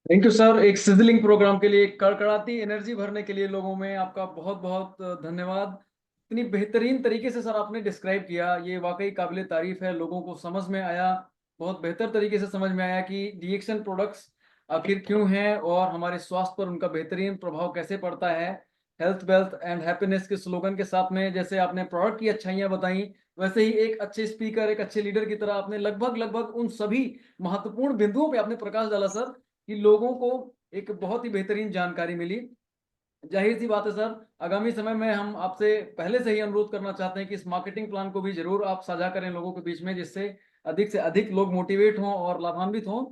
थैंक यू सर, एक सिजलिंग प्रोग्राम के लिए, एक कड़कड़ाती एनर्जी भरने के लिए लोगों में आपका बहुत बहुत धन्यवाद। इतनी बेहतरीन तरीके से सर आपने डिस्क्राइब किया, ये वाकई काबिले तारीफ है। लोगों को समझ में आया, बहुत बेहतर तरीके से समझ में आया कि डीएक्शन प्रोडक्ट्स आखिर क्यों हैं और हमारे स्वास्थ्य पर उनका बेहतरीन प्रभाव कैसे पड़ता है। हेल्थ वेल्थ एंड हैप्पीनेस के स्लोगन के साथ में जैसे आपने प्रोडक्ट की अच्छाइयाँ बताई, वैसे ही एक अच्छे स्पीकर, एक अच्छे लीडर की तरह आपने लगभग लगभग उन सभी महत्वपूर्ण बिंदुओं पे आपने प्रकाश डाला सर, कि लोगों को एक बहुत ही बेहतरीन जानकारी मिली। जाहिर सी बात है सर, आगामी समय में हम आपसे पहले से ही अनुरोध करना चाहते हैं कि इस मार्केटिंग प्लान को भी जरूर आप साझा करें लोगों के बीच में, जिससे अधिक से अधिक लोग मोटिवेट हों और लाभान्वित हों।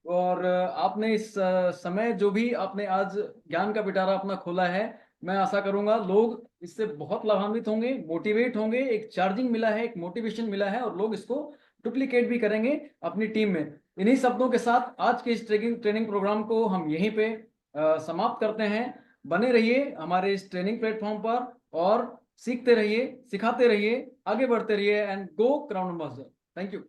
और आपने इस समय जो भी आपने आज ज्ञान का पिटारा अपना खोला है, मैं आशा करूंगा लोग इससे बहुत लाभान्वित होंगे, मोटिवेट होंगे, एक चार्जिंग मिला है, एक मोटिवेशन मिला है, और लोग इसको डुप्लीकेट भी करेंगे अपनी टीम में। इन्हीं शब्दों के साथ आज के इस ट्रेनिंग प्रोग्राम को हम यहीं पे समाप्त करते हैं। बने रहिए हमारे इस ट्रेनिंग प्लेटफॉर्म पर और सीखते रहिए, सिखाते रहिए, आगे बढ़ते रहिए, and go crown ambassador. Thank you.